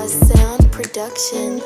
Sound production.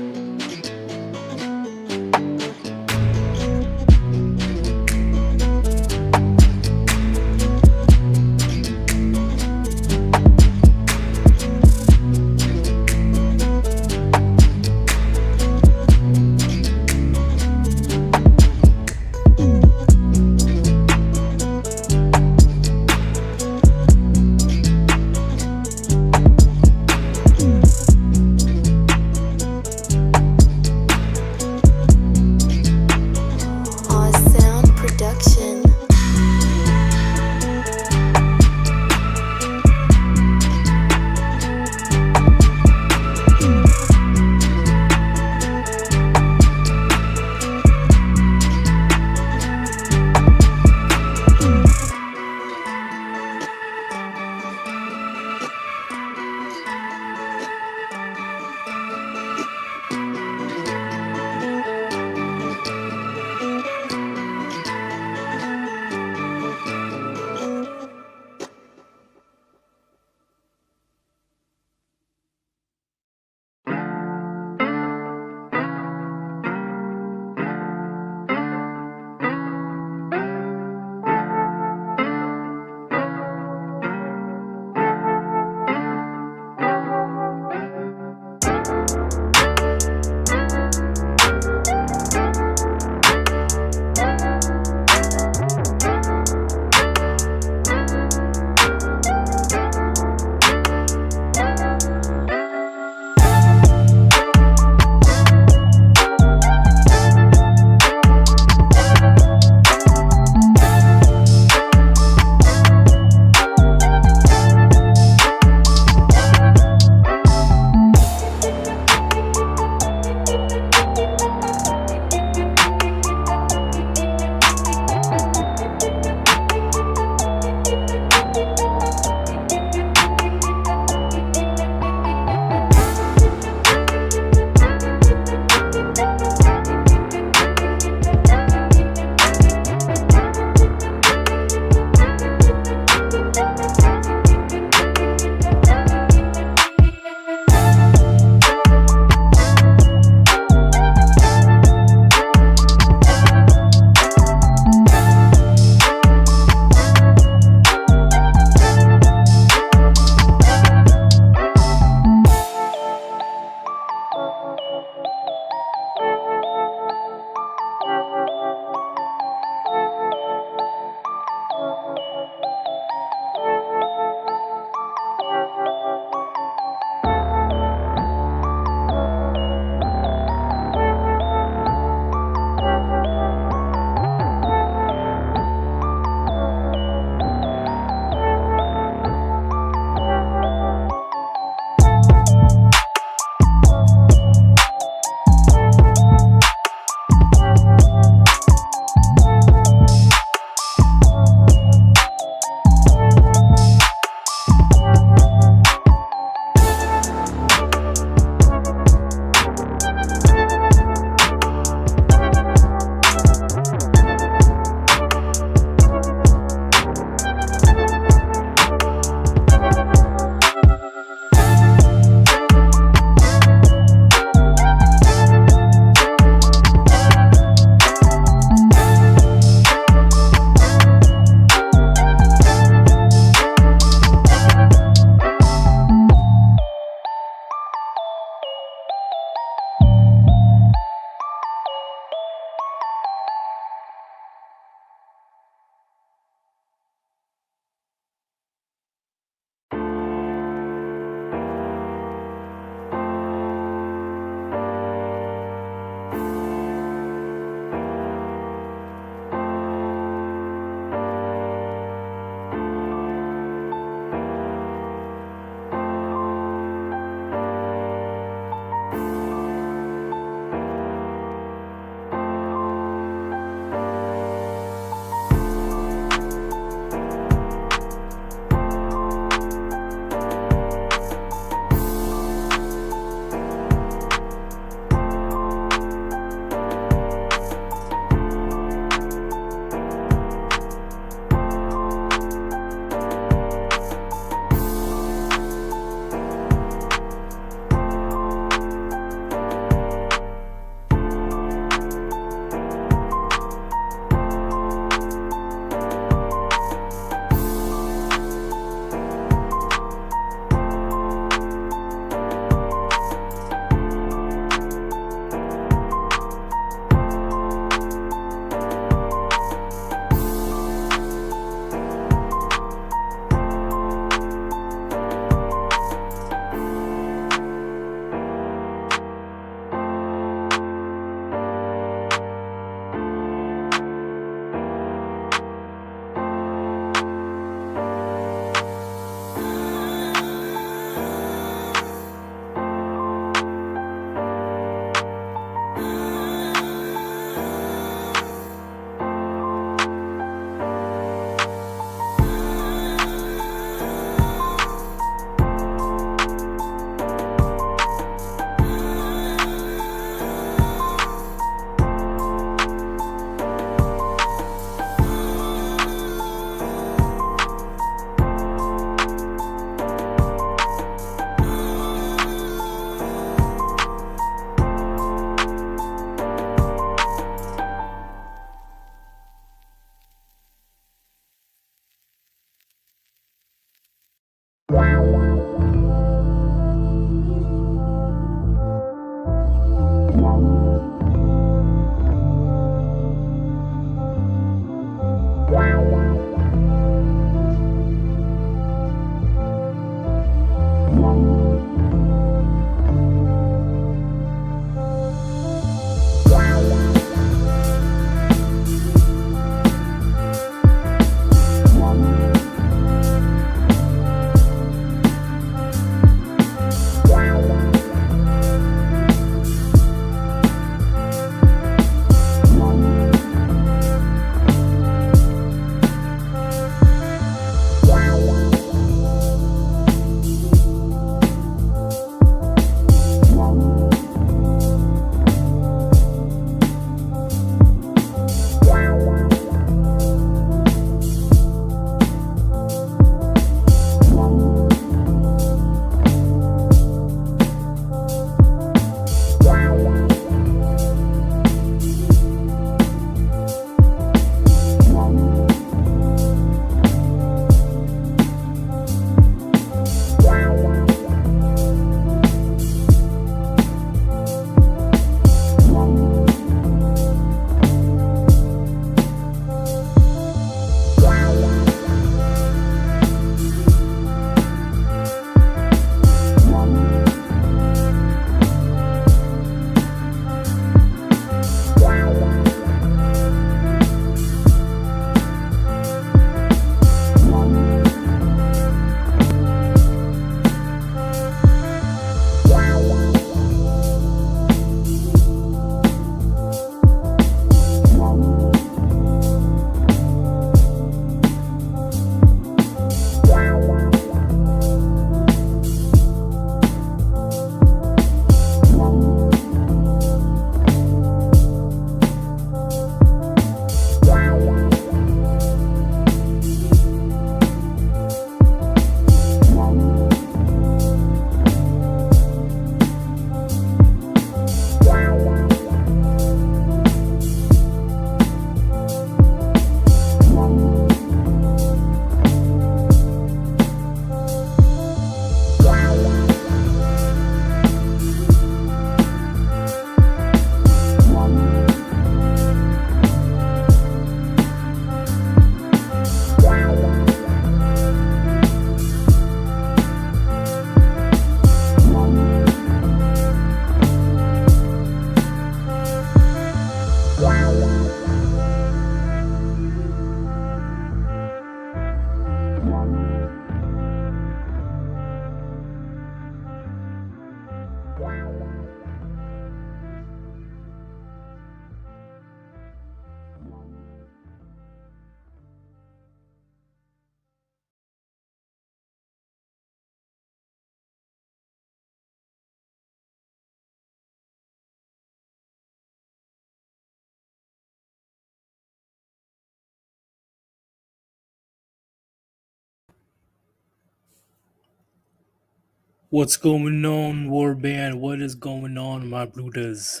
What's going on, Warband? What is going on, my brothers?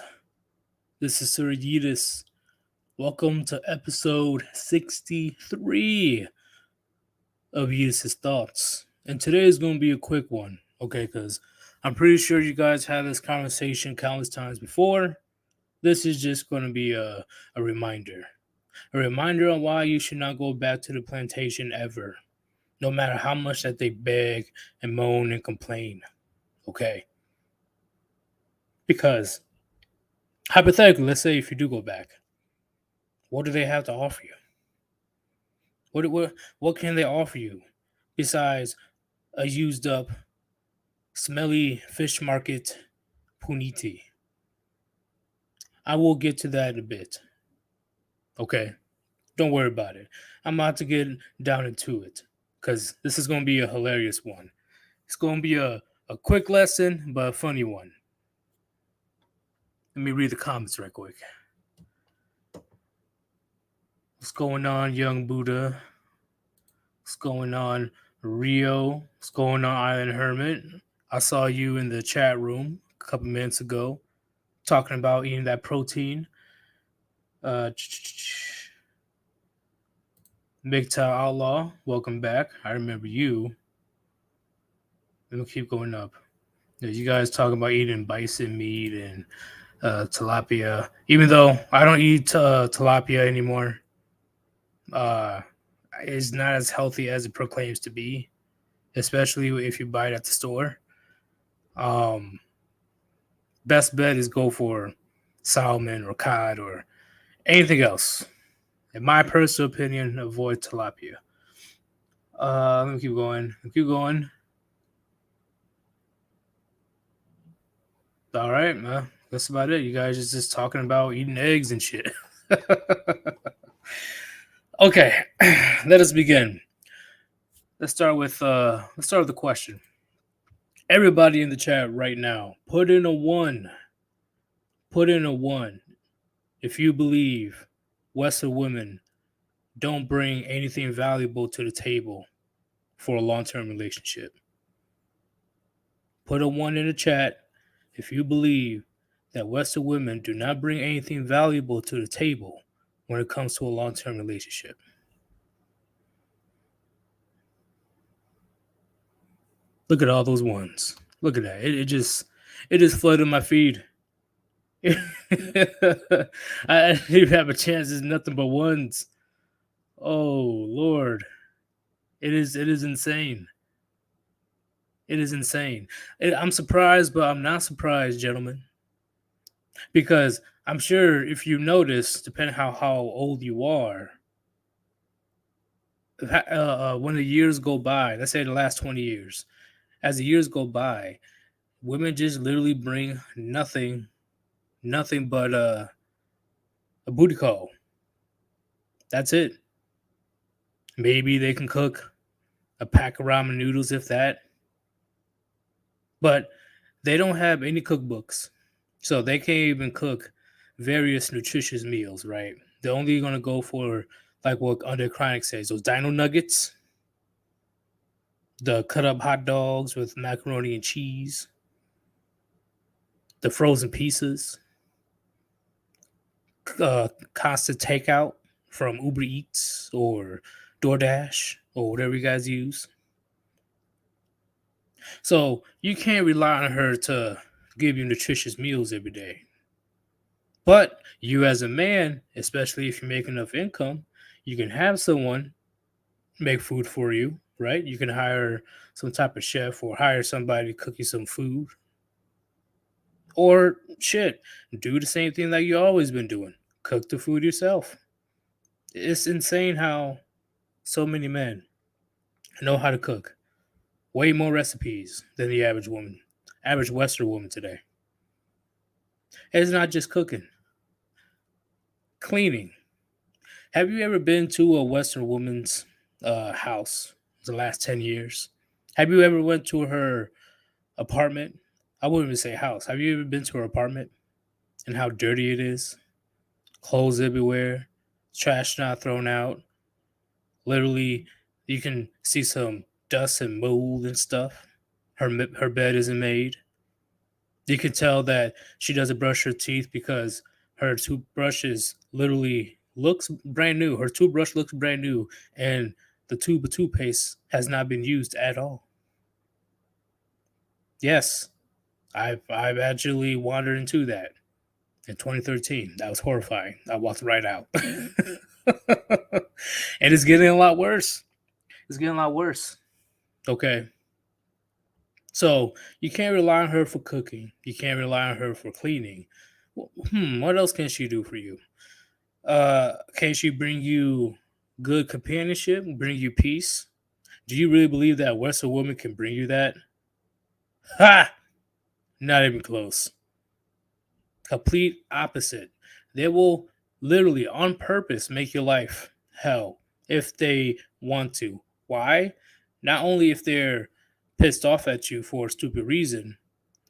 This is Sir Yeetus. Welcome to episode 63 of Yeetus' Thoughts. And today is going to be a quick one, okay? Because I'm pretty sure you guys had this conversation countless times before. This is just going to be a reminder. A reminder on why you should not go back to the plantation ever, no matter how much that they beg and moan and complain, okay? Because hypothetically, let's say if you do go back, what do they have to offer you? What can they offer you besides a used up, smelly fish market puniti? I will get to that in a bit. Okay, don't worry about it. I'm about to get down into it because this is going to be a hilarious one. It's going to be a quick lesson, but a funny one. Let me read the comments right quick. What's going on, young Buddha? What's going on, Rio? What's going on, Island Hermit? I saw you in the chat room a couple minutes ago talking about eating that protein. MGTOW Outlaw, welcome back. I remember you. Let me keep going up. You guys talking about eating bison meat and tilapia. Even though I don't eat tilapia anymore, uh, it's not as healthy as it proclaims to be, especially if you buy it at the store. Um, Best bet is go for salmon or cod or anything else. In my personal opinion, avoid tilapia. Let me keep going. Keep going. All right, man. That's about it. You guys are just talking about eating eggs and shit. Okay, let us begin. Let's start with the question. Everybody in the chat right now, put in a one. Put in a one if you believe Western women don't bring anything valuable to the table for a long-term relationship. Put a one in the chat if you believe that Western women do not bring anything valuable to the table when it comes to a long-term relationship. Look at all those ones. Look at that. It just flooded my feed. I didn't even have a chance. It's nothing but ones. Oh Lord. It is insane. It is insane. I'm surprised, but I'm not surprised, gentlemen. Because I'm sure if you notice, depending how old you are, when the years go by, let's say the last 20 years, as the years go by, women just literally bring nothing but a booty call. That's it. Maybe they can cook a pack of ramen noodles, if that. But they don't have any cookbooks. So they can't even cook various nutritious meals, right? They're only going to go for, like what Under Chronic says, those dino nuggets, the cut up hot dogs with macaroni and cheese, the frozen pizzas, constant takeout from Uber Eats or DoorDash or whatever you guys use. So you can't rely on her to give you nutritious meals every day. But you, as a man, especially if you make enough income, you can have someone make food for you, right? You can hire some type of chef or hire somebody to cook you some food. Or shit, do the same thing like you always been doing. Cook the food yourself. It's insane how so many men know how to cook. Way more recipes than the average woman, average Western woman today. And it's not just cooking, cleaning. Have you ever been to a Western woman's house the last 10 years? Have you ever went to her apartment? I wouldn't even say house. Have you ever been to her apartment and how dirty it is? Clothes everywhere, trash not thrown out. Literally, you can see some dust and mold and stuff. Her bed isn't made. You can tell that she doesn't brush her teeth because her toothbrush is literally looks brand new. Her toothbrush looks brand new, and the tube of toothpaste has not been used at all. Yes, I've actually wandered into that in 2013. That was horrifying. I walked right out. And it's getting a lot worse. It's getting a lot worse. Okay. So you can't rely on her for cooking. You can't rely on her for cleaning. What else can she do for you? Can she bring you good companionship, bring you peace? Do you really believe that a Western woman can bring you that? Ha! Not even close. Complete opposite. They will literally on purpose make your life hell if they want to. Why? Not only if they're pissed off at you for a stupid reason.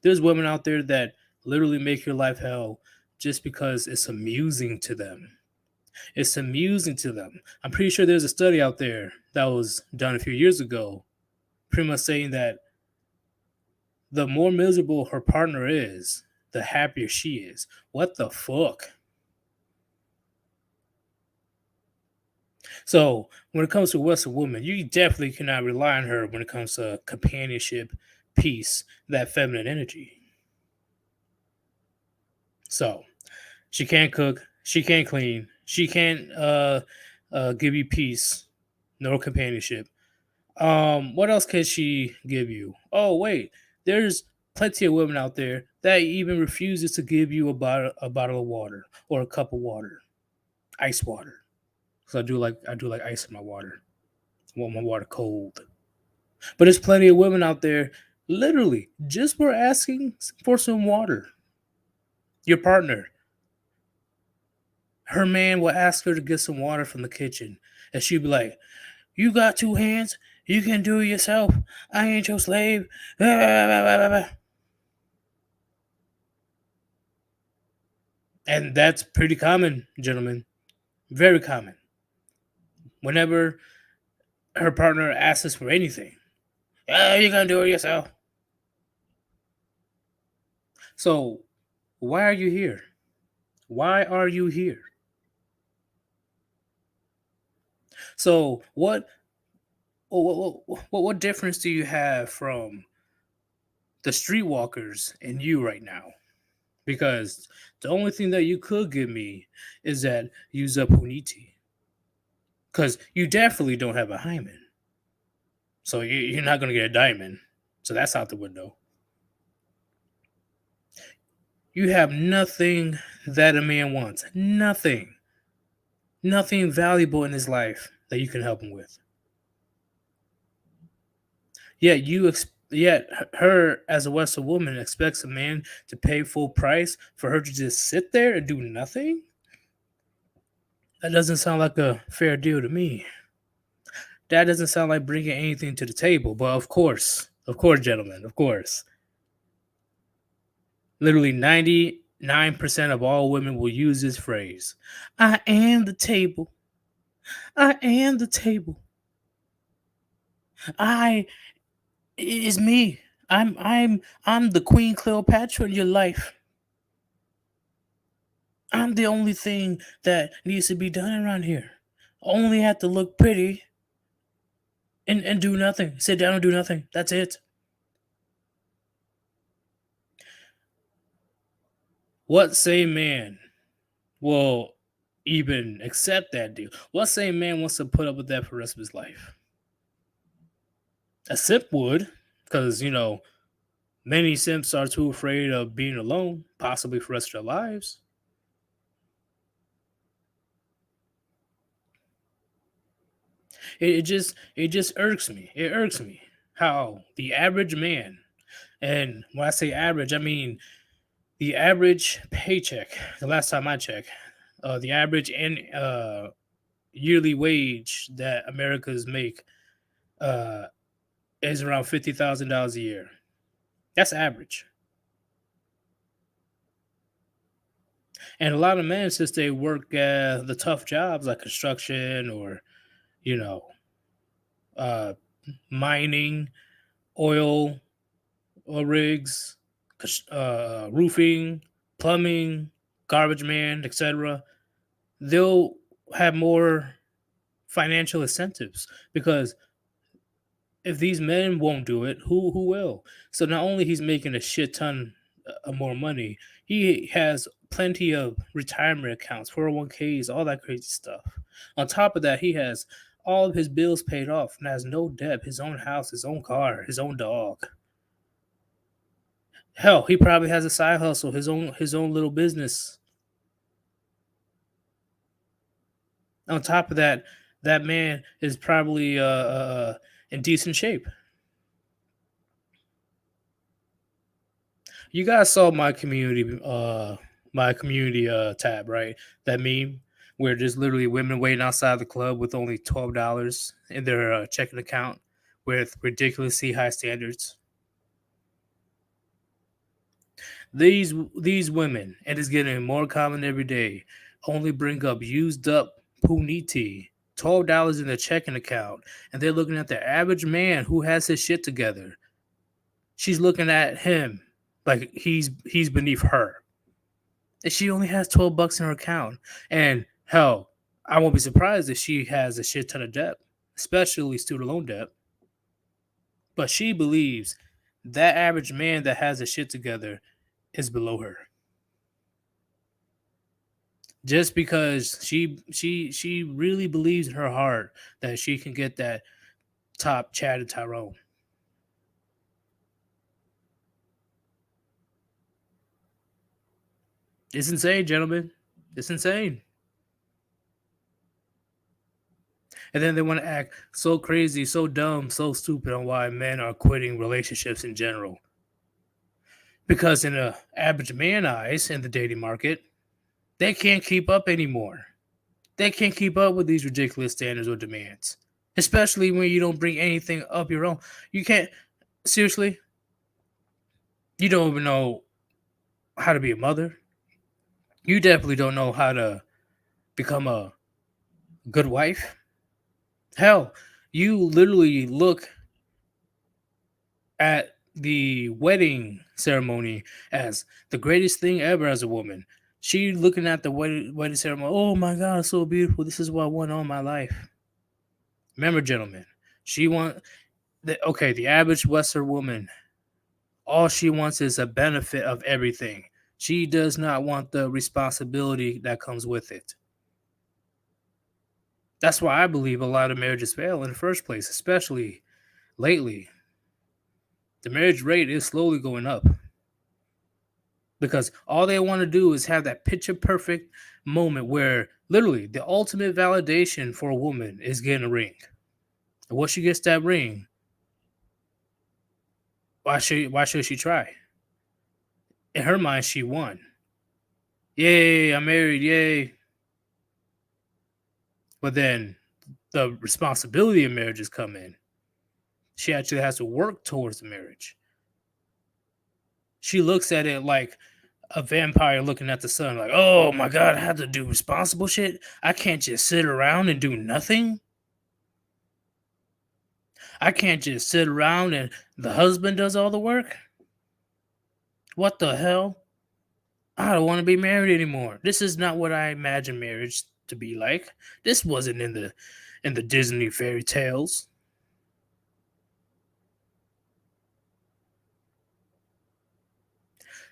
There's women out there that literally make your life hell just because it's amusing to them. It's amusing to them. I'm pretty sure there's a study out there that was done a few years ago, pretty much saying that the more miserable her partner is, the happier she is. What the fuck? So when it comes to a Western woman, you definitely cannot rely on her when it comes to companionship, peace, that feminine energy. So she can't cook, she can't clean, she can't give you peace, no companionship. What else can she give you? Oh wait, there's plenty of women out there that even refuses to give you a bottle of water or a cup of water, ice water. So I do like ice in my water. I want my water cold. But there's plenty of women out there, literally, just for asking for some water. Your partner, her man will ask her to get some water from the kitchen, and she'd be like, "You got two hands, you can do it yourself. I ain't your slave." And that's pretty common, gentlemen. Very common. Whenever her partner asks us for anything, you can do it yourself. So why are you here? Why are you here? So what difference do you have from the streetwalkers and you right now? Because the only thing that you could give me is that use up Puniti. Because you definitely don't have a hymen. So you're not going to get a diamond. So that's out the window. You have nothing that a man wants. Nothing. Nothing valuable in his life that you can help him with. Yet her as a Western woman expects a man to pay full price for her to just sit there and do nothing? That doesn't sound like a fair deal to me. That doesn't sound like bringing anything to the table. But of course, gentlemen, of course. Literally 99% of all women will use this phrase. I am the table. I am the table. I is me. I'm the Queen Cleopatra in your life. I'm the only thing that needs to be done around here. Only have to look pretty and do nothing. Sit down and do nothing. That's it. What same man will even accept that deal? What same man wants to put up with that for the rest of his life? A simp would, because many simps are too afraid of being alone, possibly for the rest of their lives. It just irks me. It irks me how the average man, and when I say average, I mean the average paycheck. The last time I checked, the average and yearly wage that Americans make uh, is around $50,000 a year. That's average. And a lot of men, since they work the tough jobs like construction or you know uh, mining, oil, rigs, roofing, plumbing, garbage man, etc., they'll have more financial incentives because if these men won't do it, who will? So not only he's making a shit ton of more money, he has plenty of retirement accounts, 401ks, all that crazy stuff. On top of that, he has all of his bills paid off and has no debt, his own house, his own car, his own dog. Hell, he probably has a side hustle, his own little business. On top of that, that man is probably in decent shape. You guys saw my community tab, right? That meme where there's literally women waiting outside the club with only $12 in their checking account with ridiculously high standards. These women, and it's getting more common every day, only bring up used up puniti, $12 in their checking account, and they're looking at the average man who has his shit together. She's looking at him like he's beneath her. And she only has $12 in her account. And hell, I won't be surprised if she has a shit ton of debt, especially student loan debt. But she believes that average man that has his shit together is below her. just because she really believes in her heart that she can get that top Chad and Tyrone. It's insane, gentlemen. It's insane. And then they want to act so crazy, so dumb, so stupid on why men are quitting relationships in general. Because in the average man eyes in the dating market, they can't keep up anymore. They can't keep up with these ridiculous standards or demands. Especially when you don't bring anything up your own. You can't seriously, you don't even know how to be a mother. You definitely don't know how to become a good wife. Hell, you literally look at the wedding ceremony as the greatest thing ever as a woman. She looking at the wedding ceremony. Oh my God, it's so beautiful. This is what I want all my life. Remember, gentlemen, she want the average Western woman. All she wants is a benefit of everything. She does not want the responsibility that comes with it. That's why I believe a lot of marriages fail in the first place, especially lately. The marriage rate is slowly going up because all they want to do is have that picture perfect moment where literally the ultimate validation for a woman is getting a ring. And once she gets that ring, why should she try? In her mind, she won. Yay, I'm married, yay. But then the responsibility of marriages come in. She actually has to work towards the marriage. She looks at it like a vampire looking at the sun, like, oh my God, I have to do responsible shit. I can't just sit around and do nothing. I can't just sit around and the husband does all the work. What the hell? I don't want to be married anymore. This is not what I imagined marriage to be like. This wasn't in the Disney fairy tales.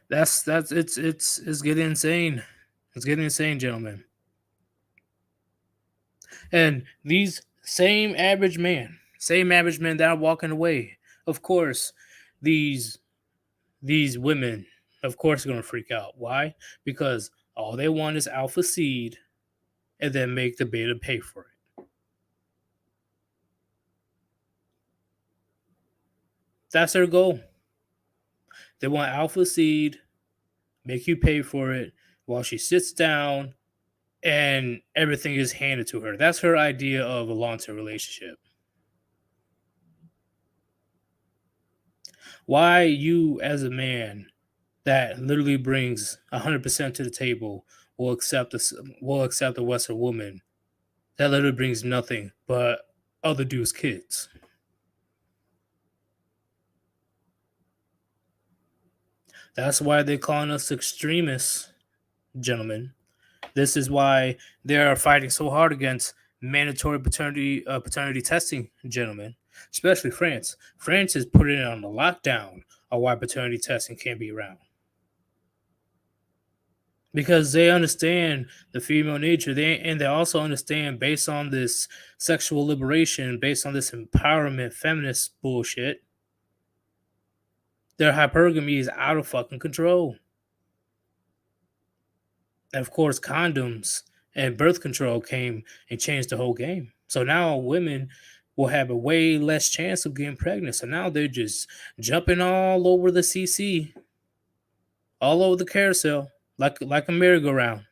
That's it's getting insane. It's getting insane, gentlemen. And these same average men that are walking away, of course, these these women, of course, are gonna freak out. Why? Because all they want is alpha seed and then make the beta pay for it. That's their goal. They want alpha seed, make you pay for it while she sits down and everything is handed to her. That's her idea of a long-term relationship. Why you as a man that literally brings 100% to the table will accept a Western woman that literally brings nothing but other dudes' kids. That's why they're calling us extremists, gentlemen. This is why they are fighting so hard against mandatory paternity testing, gentlemen. Especially France. France is putting it on the lockdown on why paternity testing can't be around because they understand the female nature. They also understand based on this sexual liberation, based on this empowerment feminist bullshit, their hypergamy is out of fucking control. And of course, condoms and birth control came and changed the whole game. So now women will have a way less chance of getting pregnant. So now they're just jumping all over the CC, all over the carousel, like a merry-go-round.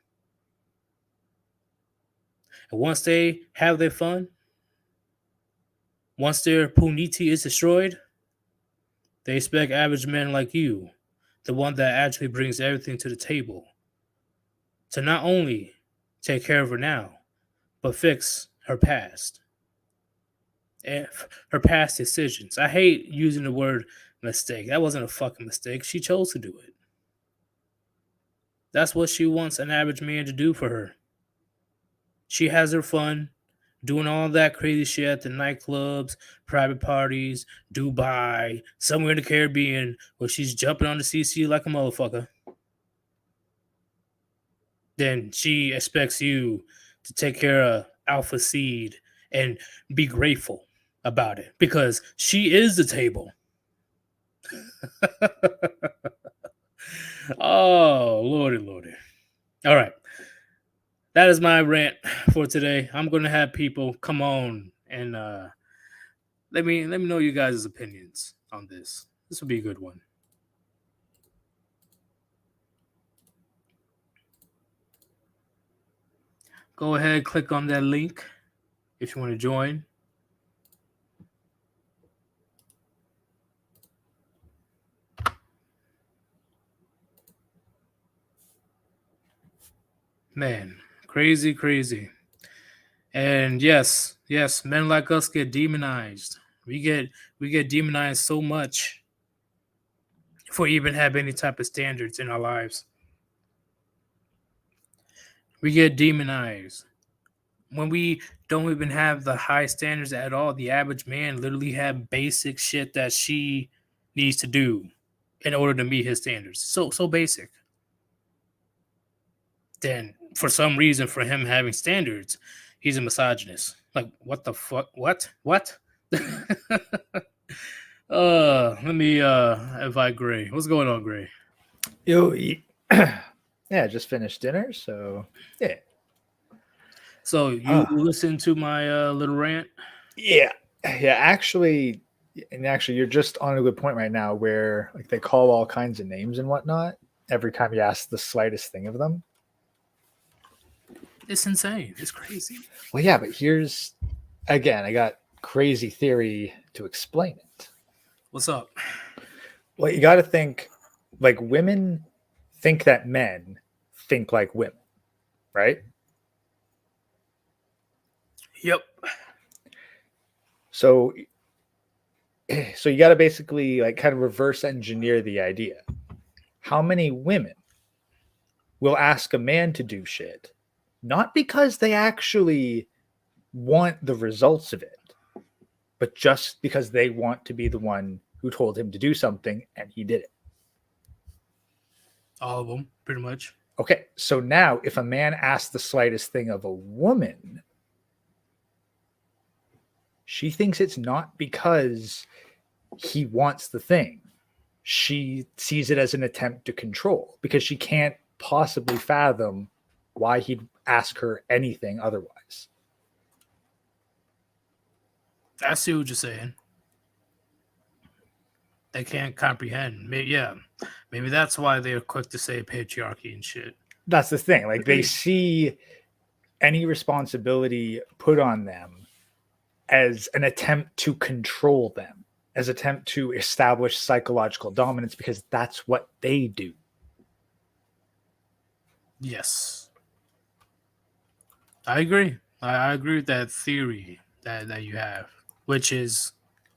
And once they have their fun, once their puniti is destroyed, they expect average men like you, the one that actually brings everything to the table, to not only take care of her now, but fix her past and her past decisions. I hate using the word mistake. That wasn't a fucking mistake. She chose to do it. That's what she wants an average man to do for her. She has her fun doing all that crazy shit at the nightclubs, private parties, Dubai, somewhere in the Caribbean, where she's jumping on the CC like a motherfucker. then she expects you to take care of Alpha Seed and be grateful about it because she is the table. Oh, lordy, lordy. All right. That is my rant for today. I'm gonna have people come on and let me know you guys' opinions on this. This will be a good one. Go ahead, click on that link if you want to join. Man, crazy, crazy. And yes, men like us get demonized. We get demonized so much for even have any type of standards in our lives. We get demonized when we don't even have the high standards at all. The average man literally have basic shit that she needs to do in order to meet his standards. So basic. Then for some reason, for him having standards, he's a misogynist. Like, what the fuck? What? Let me invite Gray. What's going on, Gray? Yo, yeah, just finished dinner, so yeah. So you listened to my little rant? Yeah. Actually, you're just on a good point right now, where like they call all kinds of names and whatnot every time you ask the slightest thing of them. It's insane. It's crazy. Well, yeah, but here's again, I got crazy theory to explain it. What's up? Well, you got to think like women think that men think like women, right? Yep. So you got to basically like kind of reverse engineer the idea. How many women will ask a man to do shit, not because they actually want the results of it, but just because they want to be the one who told him to do something and he did it? All of them, pretty much. Okay, so now if a man asks the slightest thing of a woman, she thinks it's not because he wants the thing. She sees it as an attempt to control because she can't possibly fathom why he'd ask her anything otherwise. I see what you're saying. They can't comprehend. Maybe that's why they're quick to say patriarchy and shit. That's the thing. Like they see any responsibility put on them as an attempt to control them, as attempt to establish psychological dominance, because that's what they do. Yes. I agree. I agree with that theory that you have, which is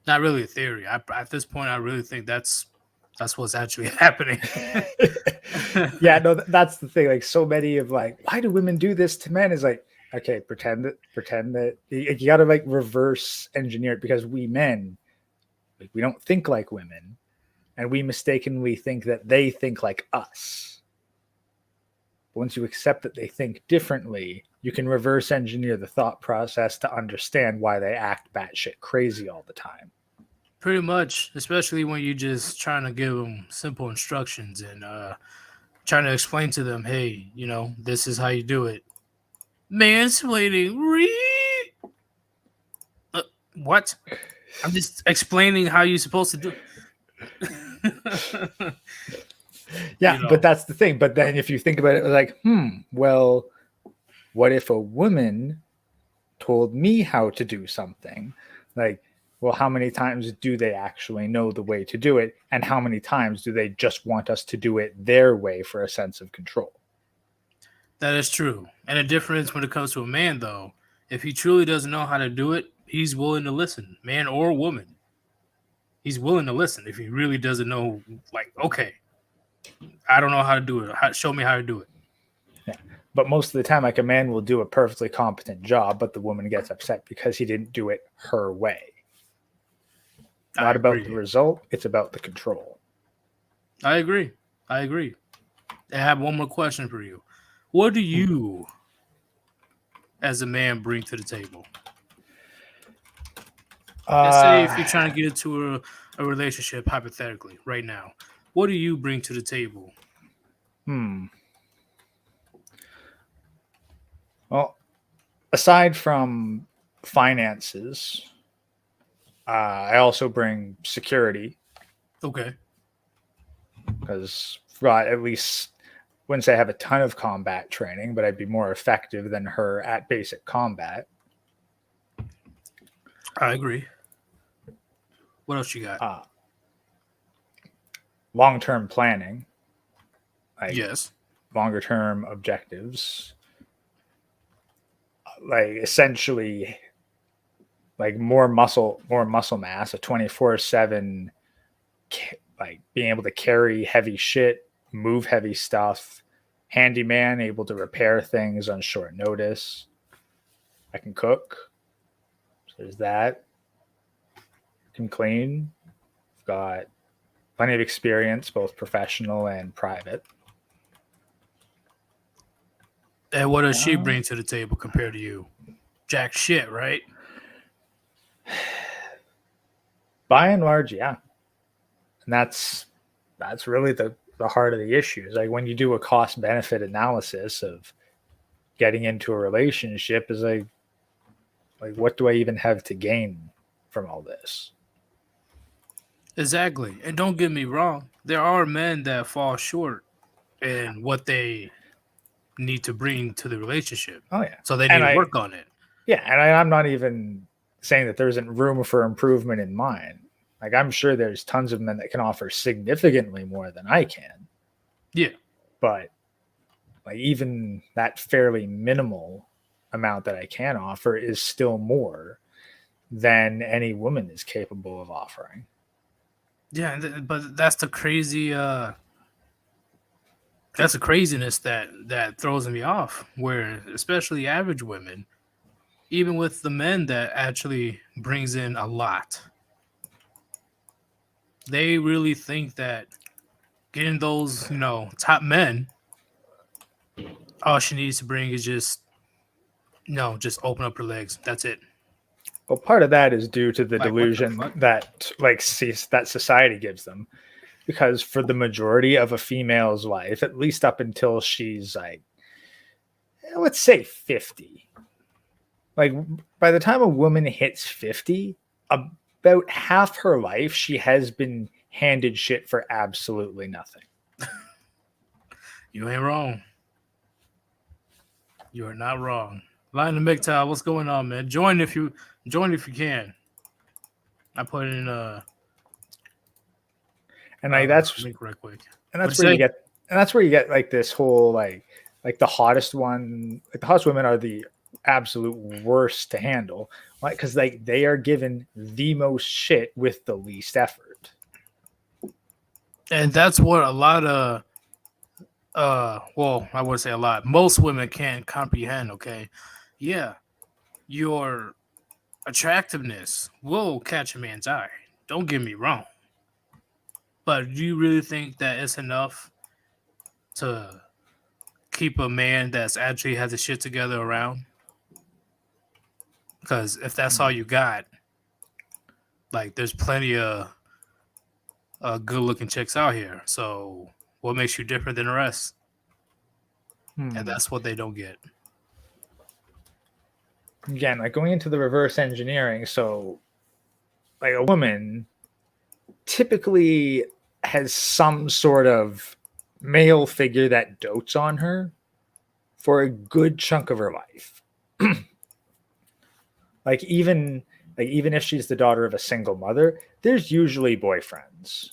not really a theory. At this point, I really think that's what's actually happening. Yeah, no, that's the thing. Like so many of like, why do women do this to men? Is like, okay, pretend that you got to like reverse engineer it, because we men, like, we don't think like women, and we mistakenly think that they think like us. Once you accept that they think differently, you can reverse engineer the thought process to understand why they act batshit crazy all the time. Pretty much, especially when you're just trying to give them simple instructions and trying to explain to them, hey, this is how you do it. Mansplaining. What? I'm just explaining how you're supposed to do it. Yeah, but that's the thing. But then if you think about it, like, well, what if a woman told me how to do something? Like, well, how many times do they actually know the way to do it? And how many times do they just want us to do it their way for a sense of control? That is true. And the difference when it comes to a man, though, if he truly doesn't know how to do it, he's willing to listen, man or woman. He's willing to listen if he really doesn't know, like, okay, I don't know how to do it. Show me how to do it. Yeah. But most of the time, like a man will do a perfectly competent job, but the woman gets upset because he didn't do it her way. Not about the result, it's about the control. I agree. I have one more question for you. What do you, as a man, bring to the table? Let's say if you're trying to get into a relationship, hypothetically, right now, what do you bring to the table? Well, aside from finances, I also bring security Okay. because, well, at least wouldn't say I have a ton of combat training, but I'd be more effective than her at basic combat. I agree. What else you got? Long-term planning, like Yes. longer term objectives, like essentially like more muscle mass, a 24/7, like being able to carry heavy shit, move heavy stuff, handyman, able to repair things on short notice. I can cook, so there's that. Can clean. I've got plenty of experience, both professional and private. And what does she bring to the table compared to you? Jack shit, right? By and large, yeah. And that's really the heart of the issue. Is like when you do a cost benefit analysis of getting into a relationship, is like what do I even have to gain from all this? Exactly. And don't get me wrong, there are men that fall short in what they need to bring to the relationship. Oh yeah. So they need to work on it. Yeah, and I'm not even saying that there isn't room for improvement in mine. Like I'm sure there's tons of men that can offer significantly more than I can. Yeah. But like even that fairly minimal amount that I can offer is still more than any woman is capable of offering. Yeah, but that's the crazy that's the craziness that throws me off, where especially average women, even with the men that actually brings in a lot, they really think that getting those, top men, all she needs to bring is just just open up her legs. That's it. Well, part of that is due to the Like, what the delusion fuck? that that society gives them. Because for the majority of a female's life, at least up until she's like, let's say 50, like by the time a woman hits 50, about half her life, she has been handed shit for absolutely nothing. You ain't wrong. You are not wrong. Line the MGTOW, what's going on, man? Join if you can. I put in And like that's link right quick. And that's where you get like this whole like the hottest one, like the hottest women are the absolute worst to handle, like because like they are given the most shit with the least effort. And that's what a lot of well, I wouldn't say a lot. Most women can't comprehend, okay? Yeah. Your attractiveness will catch a man's eye. Don't get me wrong. But do you really think that it's enough to keep a man that's actually has his shit together around? Because if that's all you got, like there's plenty of good looking chicks out here. So what makes you different than the rest? And that's what they don't get. Again, like going into the reverse engineering, so like a woman typically has some sort of male figure that dotes on her for a good chunk of her life. like even if she's the daughter of a single mother, there's usually boyfriends.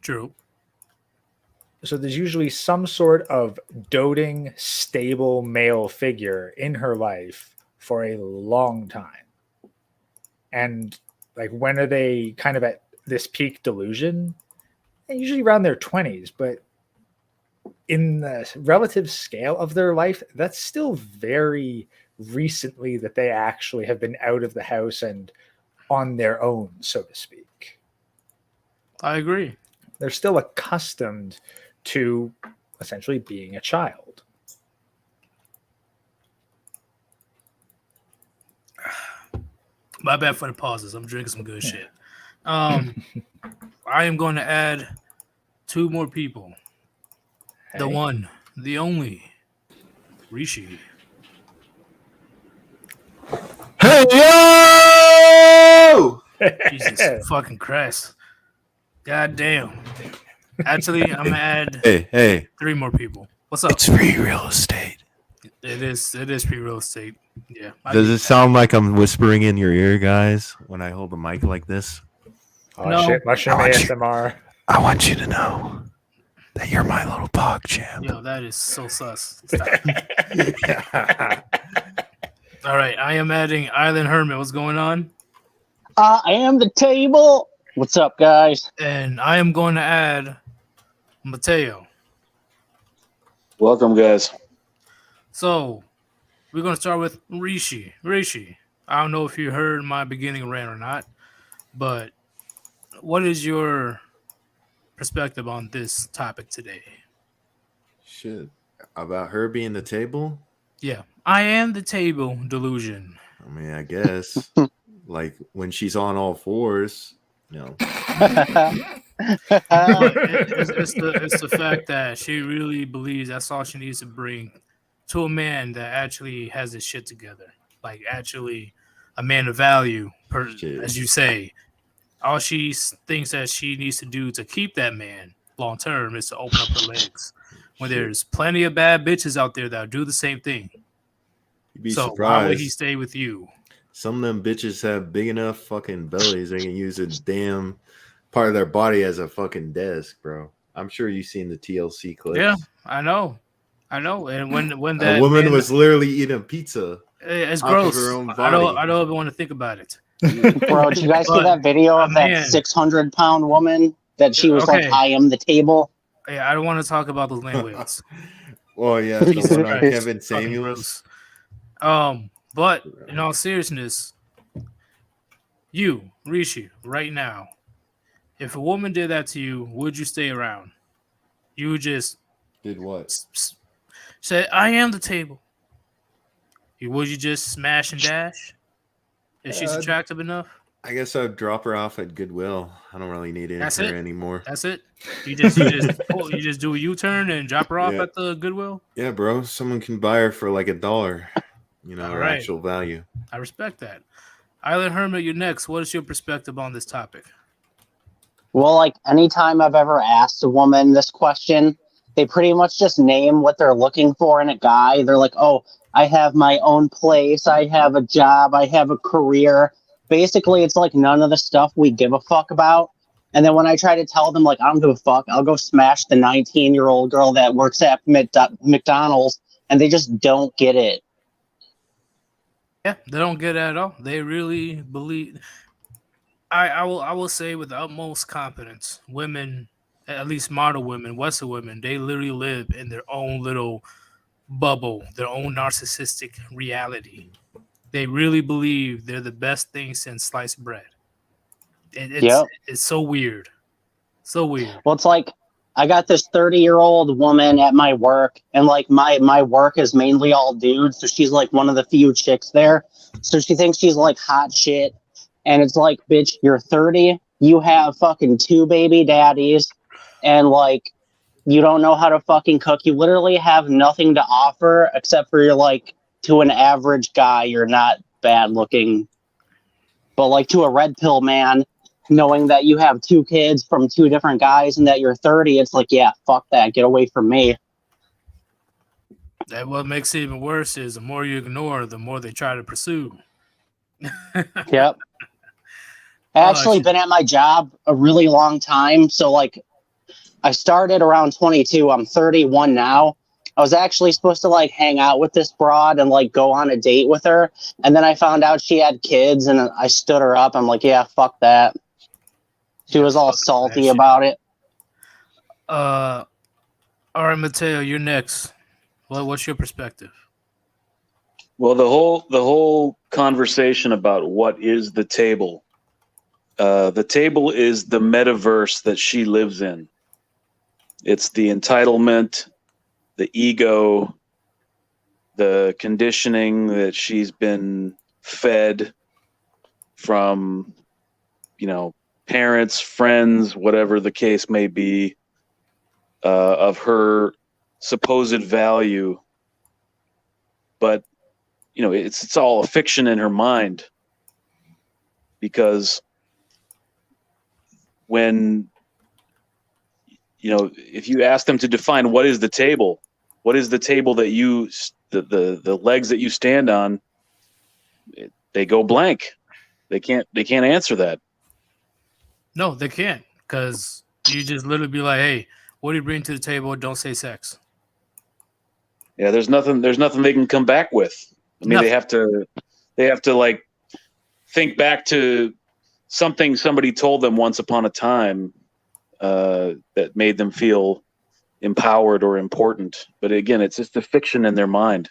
True. So there's usually some sort of doting, stable male figure in her life for a long time. And like when are they kind of at this peak delusion? Usually around their 20s, but in the relative scale of their life, that's still very recently that they actually have been out of the house and on their own, so to speak. I agree. They're still accustomed to essentially being a child. My bad for the pauses. I'm drinking some good shit. I am going to add 2 more people. The Hey. one, the only, Rishi. Hey yo! Jesus fucking Christ. God damn. Actually, I'm gonna add Hey, 3 more people. What's up? it's free real estate. It is free real estate. Yeah. Does it sound like I'm whispering in your ear, guys, when I hold the mic like this? Oh No. shit, mushroom I want you- ASMR. I want you to know that you're my little pog champ. Yo, that is so sus. Stop. All right, I am adding Island Hermit. What's going on? I am the table. What's up, guys? And I am going to add Mateo. Welcome, guys. So we're going to start with Rishi. Rishi, I don't know if you heard my beginning rant or not, but what is your perspective on this topic today? Shit. About her being the table? Yeah, I am the table delusion. I mean, I guess. Like when she's on all fours, But it's the fact that she really believes that's all she needs to bring to a man that actually has his shit together. Like actually a man of value, as you say. All she thinks that she needs to do to keep that man long term is to open up her legs. When there's plenty of bad bitches out there that do the same thing. you'd be So surprised. why would he stay with you? Some of them bitches have big enough fucking bellies they can use a damn part of their body as a fucking desk, bro. I'm sure you've seen the TLC clips. Yeah, I know. And when that a woman man, was literally eating pizza. it's off of gross. her own I don't body. even want to think about it. Bro, did you guys see But, that video of that man. 600-pound woman that she was like, Okay. I am the table? Yeah, I don't want to talk about those land whales. Well, yeah, the Jesus one on Christ. Kevin Fucking Samuels. gross. But in all seriousness, you, Rishi, right now, if a woman did that to you, would you stay around? You would just Did what? say, I am the table. Would you just smash and dash? If she's attractive enough? I guess I'd drop her off at Goodwill. I don't really need That's her it? anymore. That's it? You just do a U-turn and drop her off Yeah. at the Goodwill? Yeah, bro. Someone can buy her for like $1. You know, All her right. actual value. I respect that. Island Hermit, you're next. What is your perspective on this topic? Well, like anytime I've ever asked a woman this question, they pretty much just name what they're looking for in a guy. They're like, oh, I have my own place. I have a job. I have a career. Basically, it's like none of the stuff we give a fuck about. And then when I try to tell them, like, I don't give a fuck, I'll go smash the 19-year-old girl that works at McDonald's, and they just don't get it. Yeah, they don't get it at all. They really believe. I will say with the utmost confidence, women, at least model women, Western women, they literally live in their own little bubble, their own narcissistic reality. They really believe they're the best thing since sliced bread. It's so weird. So weird. Well, it's like I got this 30-year-old woman at my work, and like my work is mainly all dudes, so she's like one of the few chicks there. So she thinks she's like hot shit, and it's like, bitch, you're 30, you have fucking 2 baby daddies, and like you don't know how to fucking cook. You literally have nothing to offer except for you're like, to an average guy, you're not bad looking, but like to a red pill man, knowing that you have 2 kids from 2 different guys and that you're 30, it's like, yeah, fuck that. Get away from me. That what makes it even worse is the more you ignore, the more they try to pursue. Yep. I actually been at my job a really long time. So like I started around 22. I'm 31 now. I was actually supposed to like hang out with this broad and like go on a date with her. And then I found out she had kids and I stood her up. I'm like, yeah, fuck that. She was all salty about it. All right, Mateo, you're next. Well, what's your perspective? Well, the whole conversation about what is the table. The table is the metaverse that she lives in. It's the entitlement. the ego, the conditioning that she's been fed from, parents, friends, whatever the case may be, of her supposed value. But, it's all a fiction in her mind, because when, if you ask them to define what is the table that you, the legs that you stand on, they go blank. They can't answer that. No, they can't, because you just literally be like, hey, what do you bring to the table? Don't say sex. Yeah, there's nothing they can come back with. I mean, they have to like think back to something somebody told them once upon a time that made them feel empowered or important. But again, it's just a fiction in their mind.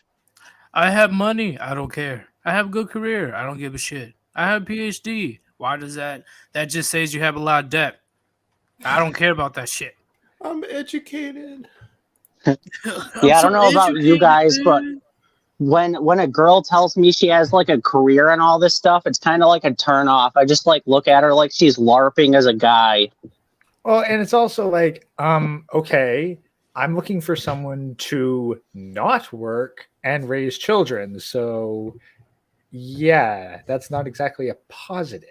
I have money. I don't care. I have a good career. I don't give a shit. I have a PhD. Why does that just says you have a lot of debt? I don't care about that shit. I'm educated. Yeah, I don't know about you guys, but when a girl tells me she has like a career and all this stuff, it's kind of like a turn off. I just like look at her like she's LARPing as a guy. Well, and it's also like, okay, I'm looking for someone to not work and raise children. So, yeah, that's not exactly a positive.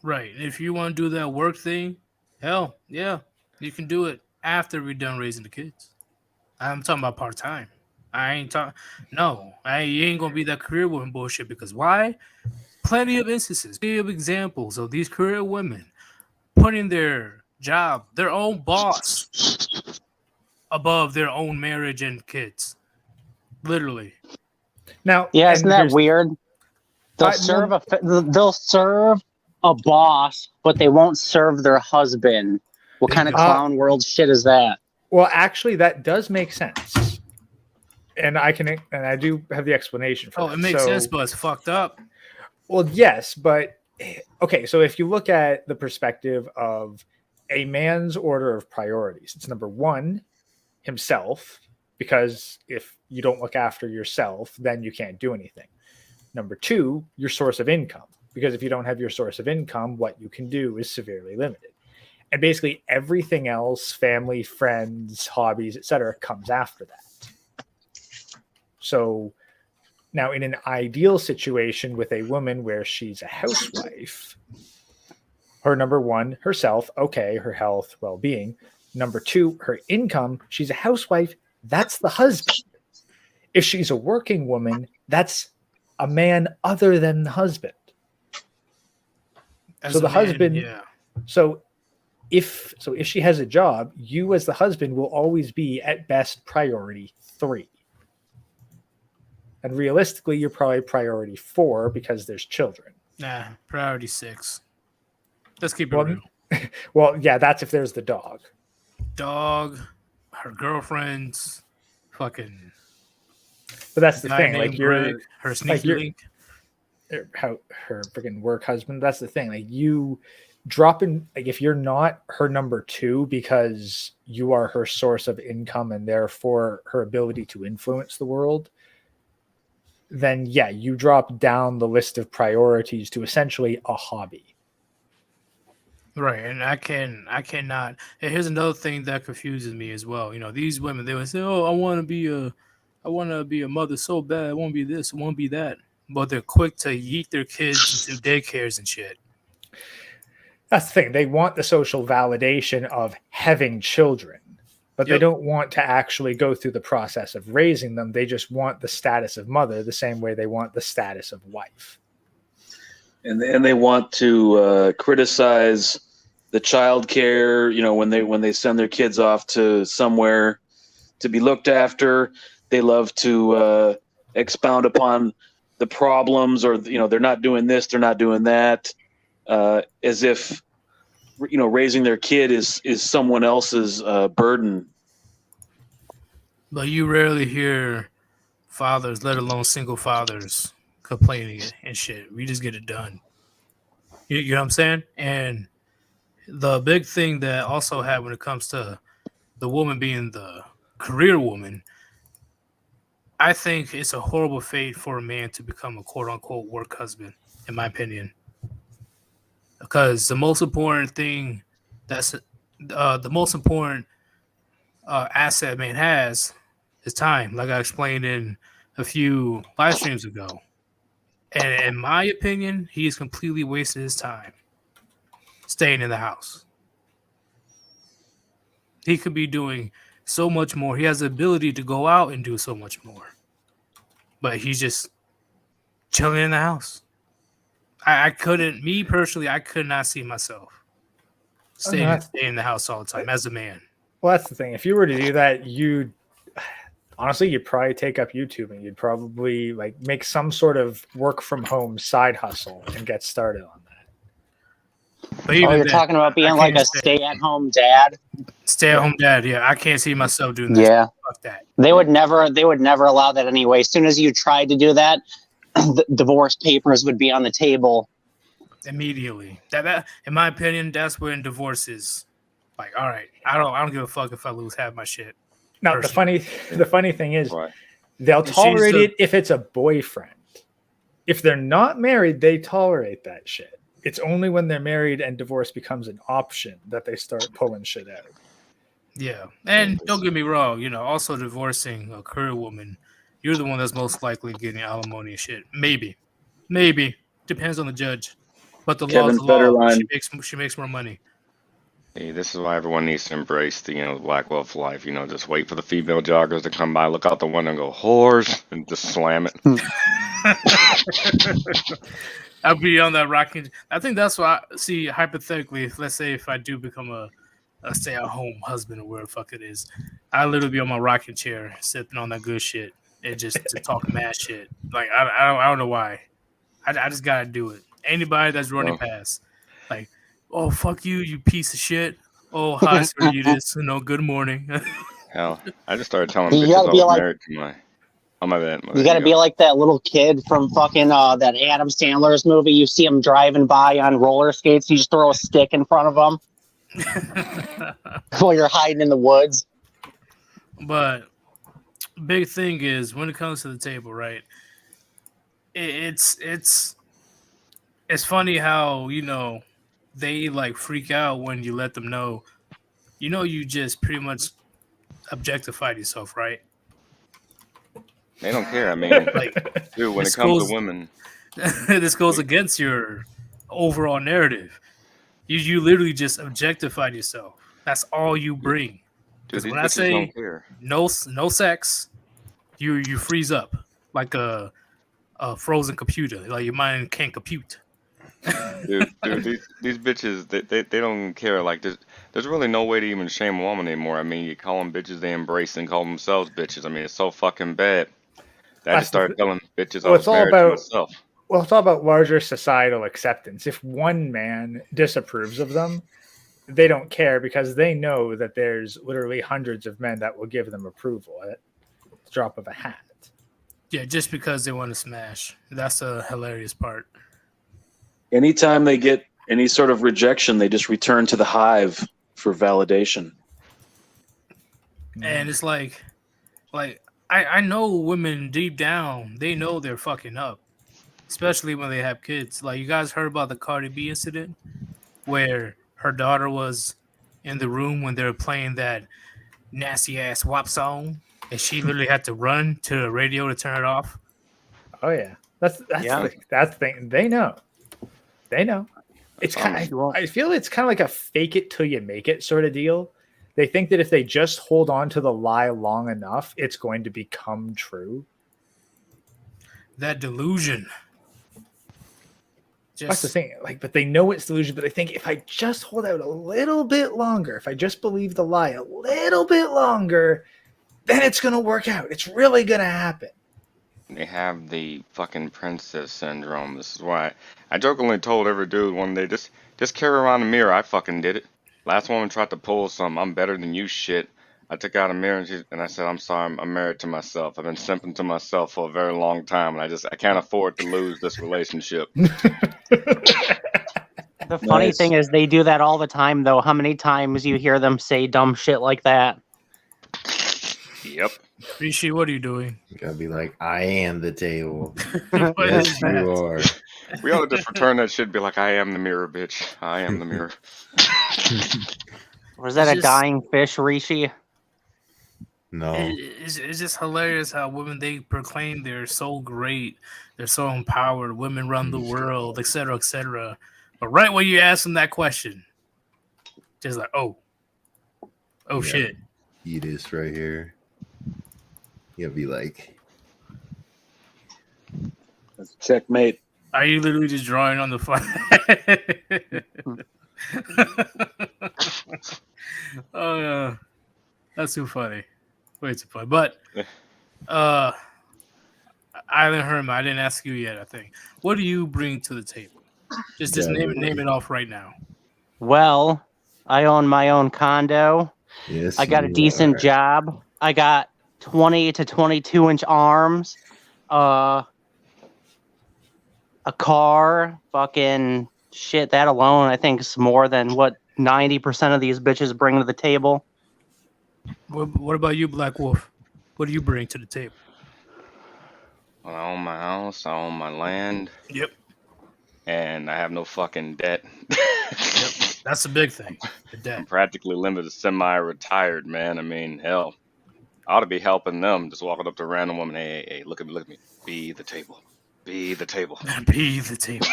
Right. If you want to do that work thing, hell, yeah, you can do it after we're done raising the kids. I'm talking about part-time. I ain't talking. No, you ain't going to be that career woman bullshit, because why? Plenty of instances, plenty of examples of these career women putting their job, their own boss, above their own marriage and kids. Literally. Now, yeah, isn't that here's- weird? They'll serve a boss, but they won't serve their husband. What kind of clown world shit is that? Well, actually, that does make sense, and I do have the explanation for. Oh, it makes sense, but it's fucked up. Well, yes, but okay. So if you look at the perspective of a man's order of priorities, it's number one, himself, because if you don't look after yourself, then you can't do anything. Number two, your source of income, because if you don't have your source of income, what you can do is severely limited. And basically everything else, family, friends, hobbies, etc., comes after that. So now in an ideal situation with a woman where she's a housewife, her number one, herself, okay, her health, well-being. Number two, her income, she's a housewife, that's the husband. If she's a working woman, that's a man other than the husband. As so a the man, husband, yeah. So if she has a job, you as the husband will always be at best priority 3. And realistically, you're probably priority 4 because there's children. Nah, priority 6. Let's keep it Well, real. Well, yeah, that's if there's the dog. Dog, her girlfriends, fucking. But that's the guy thing. named Like you're Greg, her sneaky link. her freaking work husband. That's the thing. Like you drop in, like if you're not her number 2 because you are her source of income and therefore her ability to influence the world, then yeah, you drop down the list of priorities to essentially a hobby. Right, and I cannot. And here's another thing that confuses me as well. These women, they would say, "Oh, I want to be a mother so bad. I want to be this. I want to be that." But they're quick to yeet their kids into daycares and shit. That's the thing. They want the social validation of having children, but they don't want to actually go through the process of raising them. They just want the status of mother the same way they want the status of wife. And they want to criticize the child care, when they send their kids off to somewhere to be looked after. They love to expound upon the problems, or they're not doing this, they're not doing that, as if raising their kid is someone else's burden. But you rarely hear fathers, let alone single fathers, complaining and shit. We just get it done. You know what I'm saying? And the big thing that also had when it comes to the woman being the career woman I think it's a horrible fate for a man to become a quote unquote work husband, in my opinion. Because the most important thing the most important asset a man has is time, like I explained in a few live streams ago. And in my opinion, he has completely wasted his time staying in the house. He could be doing so much more. He has the ability to go out and do so much more. But he's just chilling in the house. I couldn't, me personally, I could not see myself staying in the house all the time as a man. Well, that's the thing. If you were to do that, you'd probably take up YouTube and you'd probably like make some sort of work from home side hustle and get started on that. But Oh, you're talking about being like a stay-at-home dad? Stay-at-home dad, yeah. I can't see myself doing that. Yeah. Fuck that. They would never allow that anyway. As soon as you tried to do that, the divorce papers would be on the table. Immediately. That in my opinion, that's when divorce is like, all right, I don't give a fuck if I lose half my shit. Now the funny thing is they'll She's tolerate it if it's a boyfriend. If they're not married, they tolerate that shit. It's only when they're married and divorce becomes an option that they start pulling shit out. Yeah. And don't get me wrong, also divorcing a career woman, you're the one that's most likely getting alimony and shit. Maybe. Depends on the judge. But the law is the law. She makes more money. Hey, this is why everyone needs to embrace the black wolf life. Just wait for the female joggers to come by, look out the window and go, whores, and just slam it. I'll be on that rocking. I think that's why, see, hypothetically, let's say if I do become a stay-at-home husband or whatever the fuck it is, I literally be on my rocking chair, sipping on that good shit, and just to talk mad shit. Like, I don't know why. I just gotta do it. Anybody that's running past, like, oh, fuck you, you piece of shit. Oh, hi, Sir Yeetus. Good morning. Hell, I just started telling You bitches gotta I be was like- married to my... Oh, my bad. You got to be like that little kid from fucking that Adam Sandler's movie. You see him driving by on roller skates. You just throw a stick in front of him while you're hiding in the woods. But big thing is when it comes to the table, right? It's funny how they like freak out when you let them know, you just pretty much objectified yourself, right? They don't care. I mean, Like, dude, when it this comes goes- to women, this goes against your overall narrative. You literally just objectified yourself. That's all you bring. dude, Because these when I bitches say don't care. no sex, you freeze up like a frozen computer. Like your mind can't compute. Dude, these bitches, they don't care. Like, there's really no way to even shame a woman anymore. I mean, you call them bitches, they embrace and call themselves bitches. I mean, it's so fucking bad. I just started telling bitches I was married to myself. Well, it's all about larger societal acceptance. If one man disapproves of them, they don't care because they know that there's literally hundreds of men that will give them approval at the drop of a hat. Yeah, just because they want to smash. That's the hilarious part. Anytime they get any sort of rejection, they just return to the hive for validation. And it's like I know women deep down, they know they're fucking up, especially when they have kids. Like, you guys heard about the Cardi B incident where her daughter was in the room when they were playing that nasty ass WAP song, and she literally had to run to the radio to turn it off. Oh yeah, that's the thing. They know. It's kind of, I feel it's kind of like a fake it till you make it sort of deal. They think that if they just hold on to the lie long enough, it's going to become true. That delusion. That's the thing. Like, but they know it's delusion, but they think if I just hold out a little bit longer, if I just believe the lie a little bit longer, then it's going to work out. It's really going to happen. They have the fucking princess syndrome. This is why I jokingly told every dude one day, just carry around a mirror. I fucking did it. Last woman tried to pull some I'm better than you shit. I took out a mirror and I said, I'm sorry, I'm married to myself. I've been simping to myself for a very long time, and I can't afford to lose this relationship. The funny thing is they do that all the time, though. How many times you hear them say dumb shit like that? Yep. Rishi, what are you doing? You gotta be like, I am the table. What Yes, is you that? are. We ought to just return that shit. Be like, I am the mirror, bitch. I am the mirror. Was that It's a just- dying fish, Rishi? No. It's just hilarious how women, they proclaim they're so great, they're so empowered, women run the world, etc., etc. But right when you ask them that question, just like, oh Yeah. shit. Yeetus right here. You'll be like, That's checkmate. Are you literally just drawing on the fly? Oh yeah, that's too funny. Way too funny. But Island Herman, I didn't ask you yet. I think. What do you bring to the table? Just name it off right now. Well, I own my own condo. yes, I got a you decent are. job. I got 20 to 22-inch arms. A car. Fucking shit. That alone, I think, is more than what 90% of these bitches bring to the table. What about you, Black Wolf? What do you bring to the table? Well, I own my house. I own my land. Yep. And I have no fucking debt. Yep. That's the big thing. The I'm debt. practically limited, semi-retired, man. I mean, hell, I ought to be helping them. Just walking up to a random woman, hey, look at me. Be the table. Be the table. Be the table.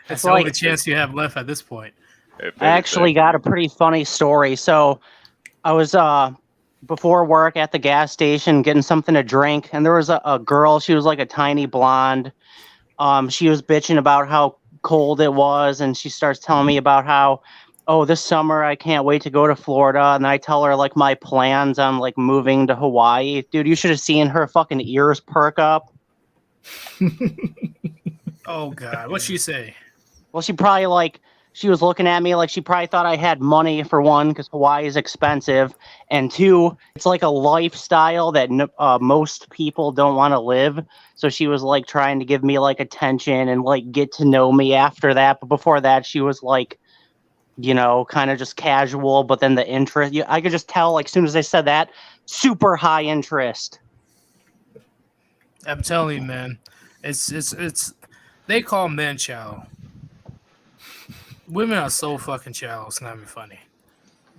That's the like- only chance you have left at this point. If I actually got a pretty funny story. So I was before work at the gas station getting something to drink, and there was a girl. She was like a tiny blonde. She was bitching about how cold it was, and she starts telling me about how, oh, this summer I can't wait to go to Florida. And I tell her like my plans on like moving to Hawaii. Dude, you should have seen her fucking ears perk up. Oh God, what'd she say? Well, she was looking at me like she probably thought I had money, for one, because Hawaii is expensive, and two, it's like a lifestyle that most people don't want to live. So she was like trying to give me like attention and like get to know me after that. But before that, she was like, you know, kind of just casual. But then the interest, I could just tell like as soon as I said that, super high interest. I'm telling you, man. It's they call men shallow. Women are so fucking shallow. It's not even funny.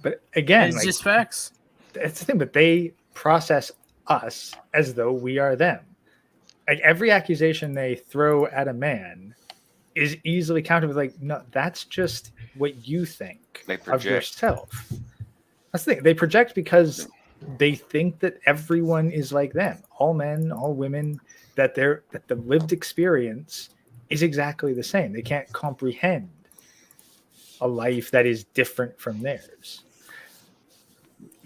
But again, It's like, just facts. that's the thing. But they process us as though we are them. Like every accusation they throw at a man is easily countered with like, no, that's just what you think They of project. yourself. That's the thing. They project because they think that everyone is like them. All men, all women, that the lived experience is exactly the same. They can't comprehend a life that is different from theirs.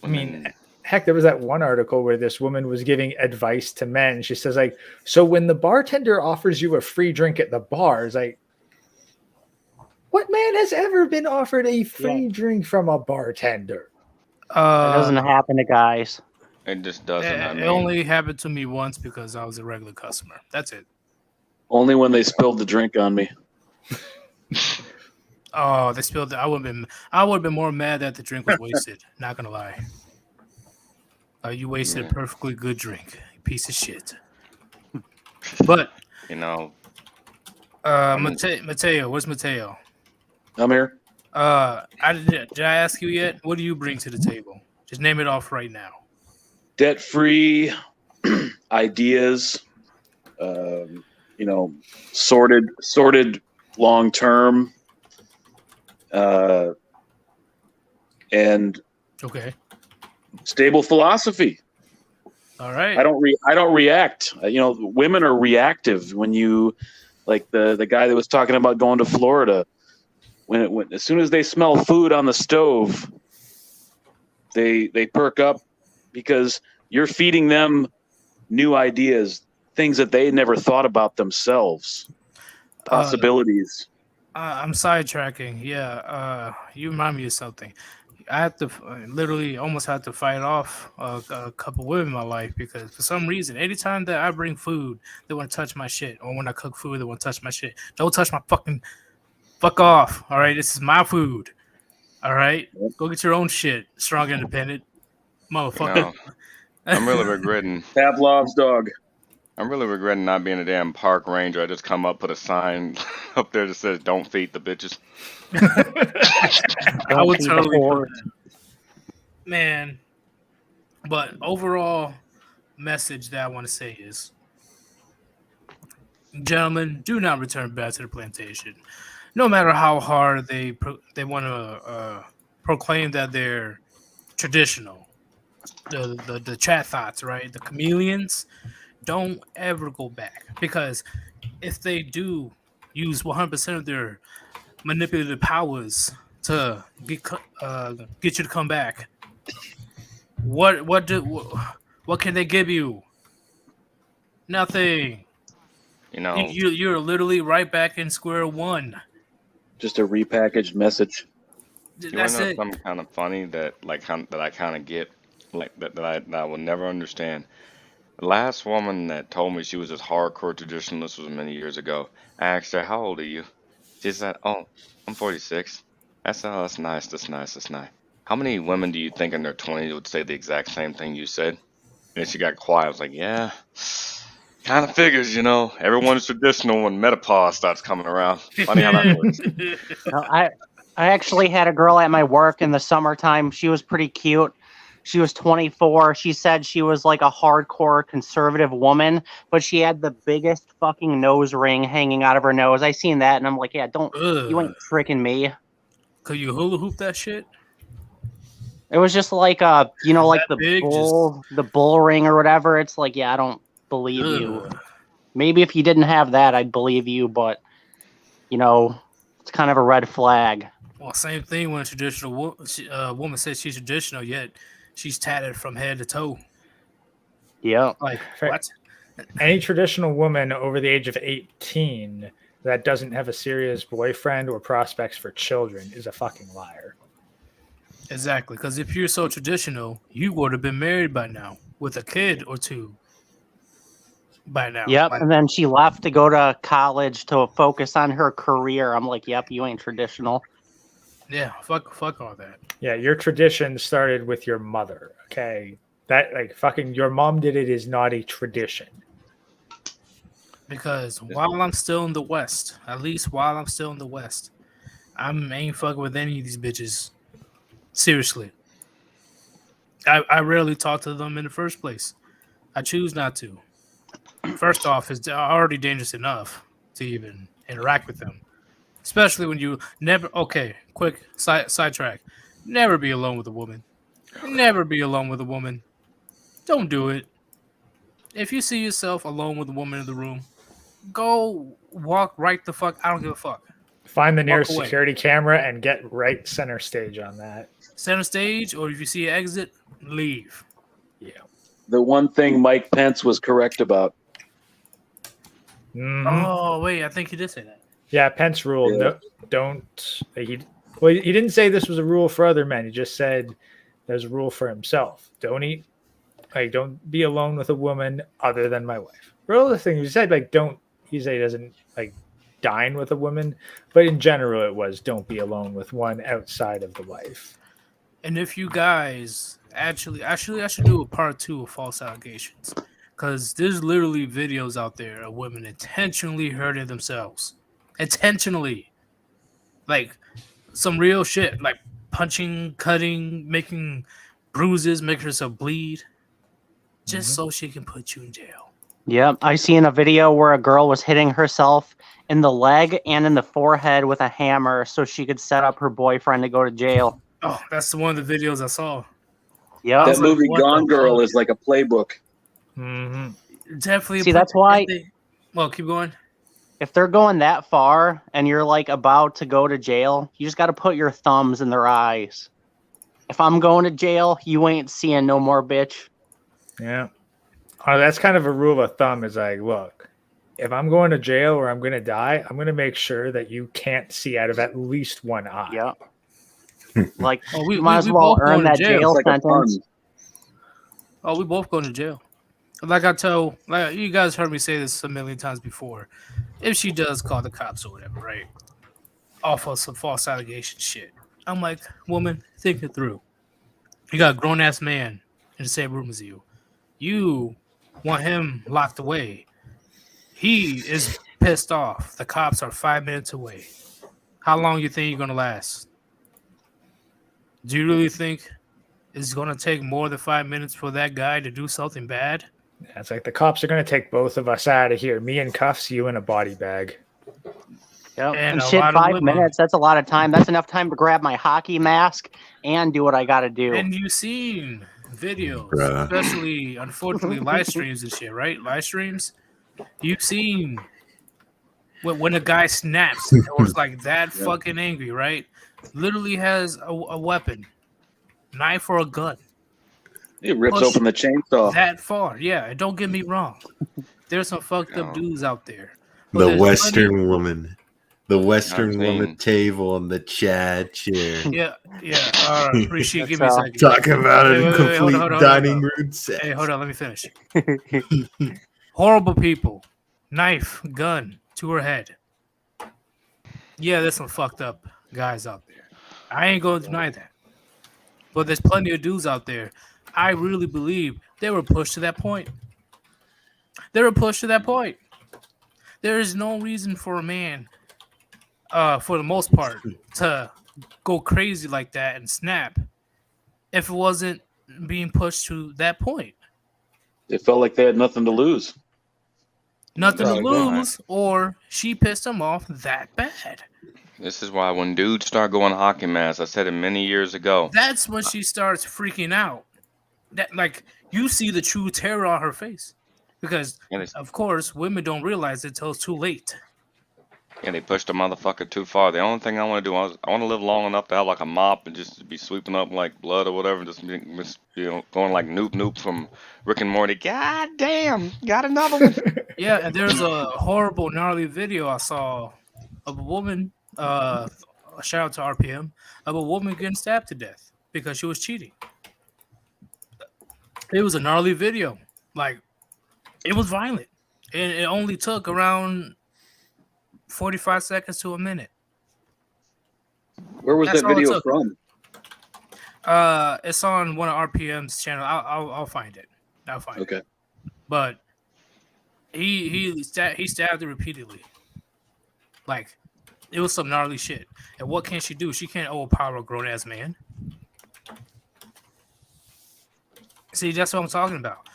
I mean, heck, there was that one article where this woman was giving advice to men. She says, like, so when the bartender offers you a free drink at the bar, it's like, what man has ever been offered a free drink from a bartender? It doesn't happen to guys. It just doesn't. I It mean, only happened to me once because I was a regular customer. That's it. Only when they spilled the drink on me. Oh, they spilled it. I would have been more mad that the drink was wasted. Not gonna lie. You wasted a perfectly good drink, you piece of shit. But you know, Mateo, where's Mateo? I'm here. Did I ask you yet? What do you bring to the table? Just name it off right now. Debt-free ideas. Sorted long-term. And Okay. stable philosophy. All right. I don't react. Women are reactive when you, like the guy that was talking about going to Florida. When as soon as they smell food on the stove, they perk up because you're feeding them new ideas, things that they never thought about themselves, possibilities. I'm sidetracking. Yeah. You remind me of something. I had to literally almost had to fight off a couple women in my life because for some reason, anytime that I bring food, they want to touch my shit. Or when I cook food, they want to touch my shit. Don't touch my fuck off. All right. This is my food. All right. Go get your own shit. Strong, independent motherfucker. I'm really regretting. Pavlov's dog. I'm really regretting not being a damn park ranger. I just come up, put a sign up there that says "Don't feed the bitches." I would feed the totally do whores. that. Man. But overall message that I want to say is, gentlemen, do not return back to the plantation. No matter how hard they want to proclaim that they're traditional. The chat thoughts, right? The chameleons, don't ever go back, because if they do use 100% of their manipulative powers to get you to come back, what can they give you? Nothing. You know, You're literally right back in square one. Just a repackaged message. you want That's to know it. something kind of funny that that I kind of get, like that I will never understand. The last woman that told me she was a hardcore traditionalist was many years ago. I asked her, "How old are you?" She said, "Oh, I'm 46." I said, "Oh, that's nice. That's nice. That's nice." How many women do you think in their 20s would say the exact same thing you said? And she got quiet. I was like, "Yeah, kind of figures, you know. Everyone's traditional when menopause starts coming around. Funny how that works." No, I actually had a girl at my work in the summertime. She was pretty cute. She was 24. She said she was like a hardcore conservative woman, but she had the biggest fucking nose ring hanging out of her nose. I seen that and I'm like, yeah, you ain't tricking me. Could you hula hoop that shit? It was just like like That the big, bull ring or whatever. It's like, yeah, I don't believe you. Ugh. Maybe if you didn't have that, I'd believe you, but it's kind of a red flag. Well, same thing when a traditional woman says she's traditional, yet she's tatted from head to toe. Yeah. Like, Fair. what? Any traditional woman over the age of 18 that doesn't have a serious boyfriend or prospects for children is a fucking liar. Exactly, because if you're so traditional, you would have been married by now with a kid or two. By now. Yep. Like, And then she left to go to college to focus on her career. I'm like, yep, you ain't traditional. yeah, fuck all that. Yeah, your tradition started with your mother. Okay, that like fucking your mom did it is not a tradition. Because while I'm still in the West, at least while I'm still in the West, I ain't fucking with any of these bitches. Seriously. I rarely talk to them in the first place. I choose not to. First off, it's already dangerous enough to even interact with them. Especially when you never... Okay, quick sidetrack. Never be alone with a woman. Never be alone with a woman. Don't do it. If you see yourself alone with a woman in the room, go walk right the fuck. I don't give a fuck. Find the nearest away. security camera and get right center stage on that. Center stage, or if you see an exit, leave. Yeah. The one thing Mike Pence was correct about. Mhm. Oh, wait, I think he did say that. Yeah, Pence ruled Yeah. don't he didn't say this was a rule for other men. He just said there's a rule for himself. Don't be alone with a woman other than my wife. Real the thing he said, he said he doesn't like dine with a woman, but in general it was don't be alone with one outside of the wife. And if you guys actually, I should do a part 2 of false allegations, because there's literally videos out there of women intentionally hurting themselves, intentionally, like some real shit, like punching, cutting, making bruises, making herself bleed, just so she can put you in jail. Yep. I seen a video where a girl was hitting herself in the leg and in the forehead with a hammer so she could set up her boyfriend to go to jail. Oh, that's one of the videos I saw. Yep. That movie what Gone the Girl fuck? is like a playbook. Mm-hmm. Definitely. See, that's why Well, keep going. if they're going that far and you're like about to go to jail, you just got to put your thumbs in their eyes. If I'm going to jail, you ain't seeing no more, bitch. Yeah. That's kind of a rule of thumb is like, look, if I'm going to jail or I'm going to die, I'm going to make sure that you can't see out of at least one eye. Yep. Like, Oh, we you might as we well both earn going to that jail. jail It's like a sentence. pun. Oh, we both going to jail. Like you guys heard me say this a million times before. If she does call the cops or whatever, right? Off of some false allegation shit. I'm like, woman, think it through. You got a grown ass man in the same room as you. You want him locked away. He is pissed off. The cops are 5 minutes away. How long you think you're gonna last? Do you really think it's gonna take more than 5 minutes for that guy to do something bad? Yeah, it's like the cops are going to take both of us out of here. Me in cuffs, you in a body bag. Yep. And And a shit, lot of 5 women. minutes, that's a lot of time. That's enough time to grab my hockey mask and do what I got to do. And you've seen videos, Bruh. especially unfortunately live streams and shit, right? Live streams. You've seen when a guy snaps or is like that fucking angry, right? Literally has a weapon, knife or a gun. It rips Push open the chainsaw. that far. Yeah, and don't get me wrong. There's some fucked up dudes out there. But The there's Western plenty- woman. The Western I've woman seen- table on the Chad chair. Yeah. Appreciate. Give me a That's, second. Talking about Wait, a wait, wait, complete hold on. dining room set. Hey, hold on. Let me finish. Horrible people. Knife, gun to her head. Yeah, there's some fucked up guys out there. I ain't going to deny that. But there's plenty of dudes out there. I really believe they were pushed to that point. There is no reason for a man, for the most part, to go crazy like that and snap if it wasn't being pushed to that point. It felt like they had nothing to lose. Nothing to Probably not. lose, or she pissed him off that bad. This is why when dudes start going hockey masks, I said it many years ago. That's when she starts freaking out. That, like, you see the true terror on her face. Because, And it's- of course, women don't realize it until it's too late. Yeah, they pushed the motherfucker too far. The only thing I want to do, I want to live long enough to have like a mop and just be sweeping up like blood or whatever, just going like Noop from Rick and Morty. God damn, got another one. Yeah, and there's a horrible, gnarly video I saw of a woman, a shout out to RPM, of a woman getting stabbed to death because she was cheating. It was a gnarly video. Like, it was violent. And it only took around 45 seconds to a minute. Where was That's that all it video took. from? It's on one of RPM's channel. I'll find it. I'll find it. Okay. But he stabbed her repeatedly. Like, it was some gnarly shit. And what can she do? She can't overpower a grown ass man. See, that's what I'm talking about.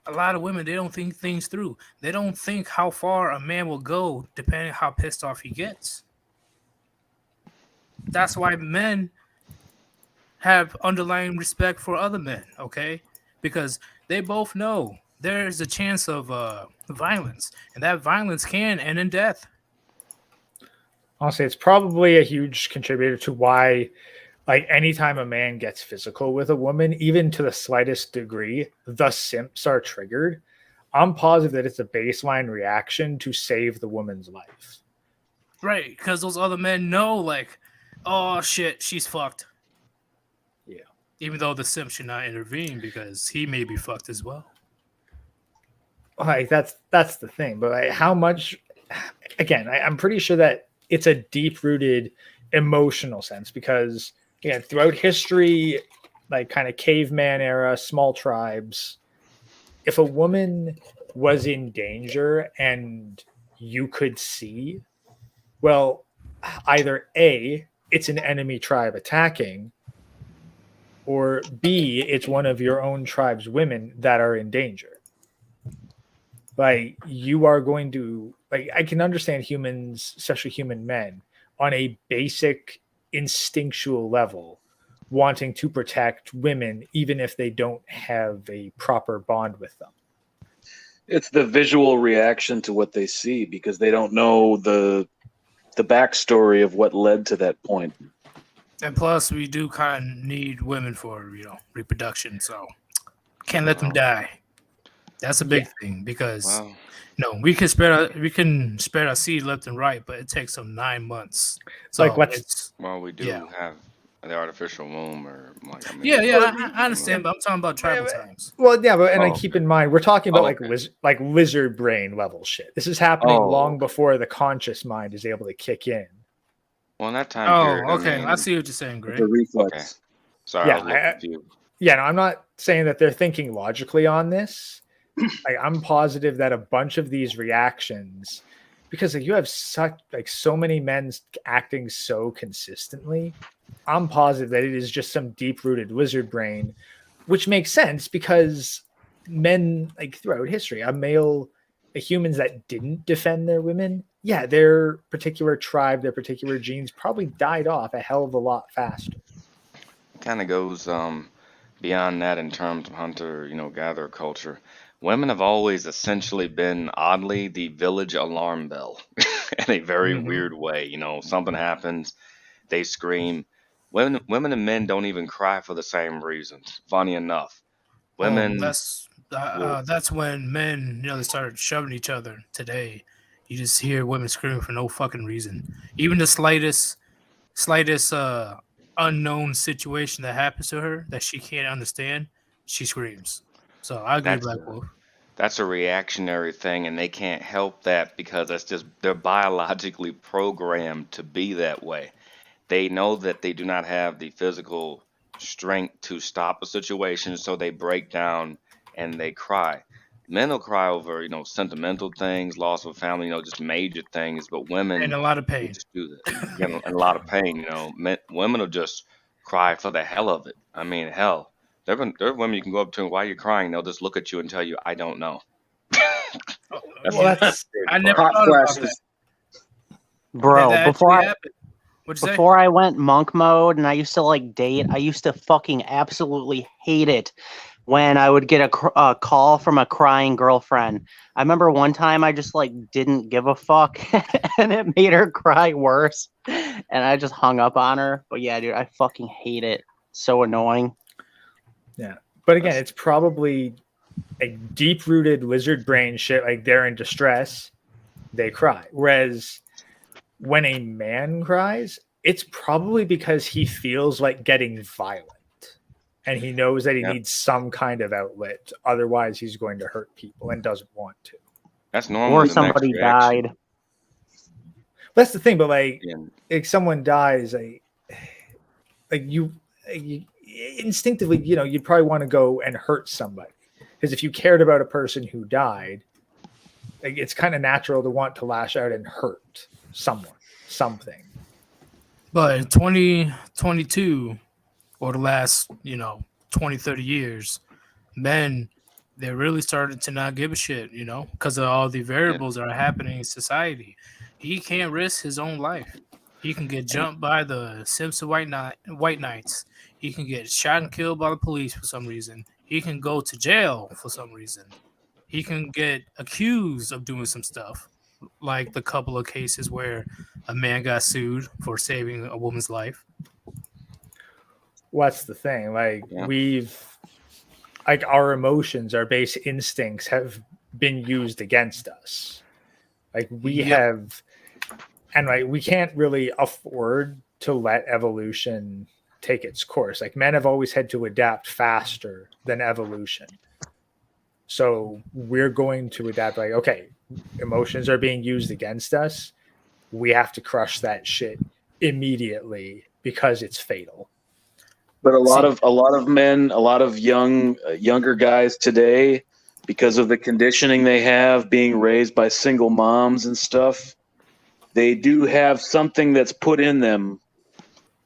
A lot of women, they don't think things through. They don't think how far a man will go depending on how pissed off he gets. That's why men have underlying respect for other men, okay? Because they both know there's a chance of violence, and that violence can end in death. Honestly, it's probably a huge contributor to why, like, anytime a man gets physical with a woman, even to the slightest degree, the simps are triggered. I'm positive that it's a baseline reaction to save the woman's life. Right, because those other men know, like, oh shit, she's fucked. Yeah. Even though the simp should not intervene because he may be fucked as well. Like, that's the thing. But like, how much? Again, I'm pretty sure that it's a deep-rooted emotional sense because, yeah, throughout history, like kind of caveman era, small tribes, if a woman was in danger and you could see, well, either A, it's an enemy tribe attacking, or B, it's one of your own tribe's women that are in danger. Like, you are going to, like, I can understand humans, especially human men, on a basic instinctual level, wanting to protect women, even if they don't have a proper bond with them. It's the visual reaction to what they see because they don't know the backstory of what led to that point. And plus, we do kind of need women for, reproduction, so can't let them die. That's a big thing because Wow. we can spread our seed left and right, but it takes them 9 months. So Like, what's- it's Well, we do Yeah. have the artificial womb, or like, I mean, I understand, but I'm talking about tribal times. Well, yeah, but Oh, keep in mind, we're talking about okay. like lizard brain level shit. This is happening Oh, long okay. before the conscious mind is able to kick in. Well, in that time period, Oh, okay. I I mean, see what you're saying, Greg. The reflex. sorry, Yeah, I was a little confused. Yeah, no, I'm not saying that they're thinking logically on this. Like, I'm positive that a bunch of these reactions, because like, you have such like so many men acting so consistently, I'm positive that it is just some deep-rooted lizard brain, which makes sense because men, like throughout history, humans that didn't defend their women, yeah, their particular tribe, their particular genes probably died off a hell of a lot faster. Kind of goes beyond that in terms of hunter, gatherer culture. Women have always essentially been oddly the village alarm bell in a very weird way. Something happens, they scream. Women and men don't even cry for the same reasons. Funny enough, women. That's when men, they started shoving each other. Today, you just hear women screaming for no fucking reason. Even the slightest unknown situation that happens to her that she can't understand, she screams. So I agree, Black Wolf. That's a reactionary thing, and they can't help that because they're biologically programmed to be that way. They know that they do not have the physical strength to stop a situation, so they break down and they cry. Men will cry over, sentimental things, loss of family, just major things, but women and a lot of pain. Just do that. And a lot of pain, women will just cry for the hell of it. I mean, hell, there are women you can go up to and why you're crying, they'll just look at you and tell you, I don't know. I never thought about that. Bro, before I went monk mode and I used to like date, I used to fucking absolutely hate it when I would get a call from a crying girlfriend. I remember one time I just like didn't give a fuck and it made her cry worse and I just hung up on her. But yeah, dude, I fucking hate it. So annoying. Yeah. But again, it's probably a deep-rooted lizard brain shit. Like, they're in distress, they cry. Whereas when a man cries, it's probably because he feels like getting violent and he knows that he needs some kind of outlet. Otherwise, he's going to hurt people and doesn't want to. That's normal. Or somebody died. That's the thing. But like, if someone dies, like you instinctively, you'd probably want to go and hurt somebody. Because if you cared about a person who died, like, it's kind of natural to want to lash out and hurt someone, something. But in 2022, or the last, 20, 30 years, men, they really started to not give a shit, because of all the variables that are happening in society. He can't risk his own life. He can get jumped by the Simpson White Knights. He can get shot and killed by the police for some reason. He can go to jail for some reason. He can get accused of doing some stuff, like the couple of cases where a man got sued for saving a woman's life. What's the thing? Like, our emotions, our base instincts have been used against us. Like, we have, and like, we can't really afford to let evolution take its course. Like, men have always had to adapt faster than evolution. So we're going to adapt. Like, okay, emotions are being used against us. We have to crush that shit immediately because it's fatal. But a lot of men, a lot of younger guys today, because of the conditioning they have, being raised by single moms and stuff, they do have something that's put in them,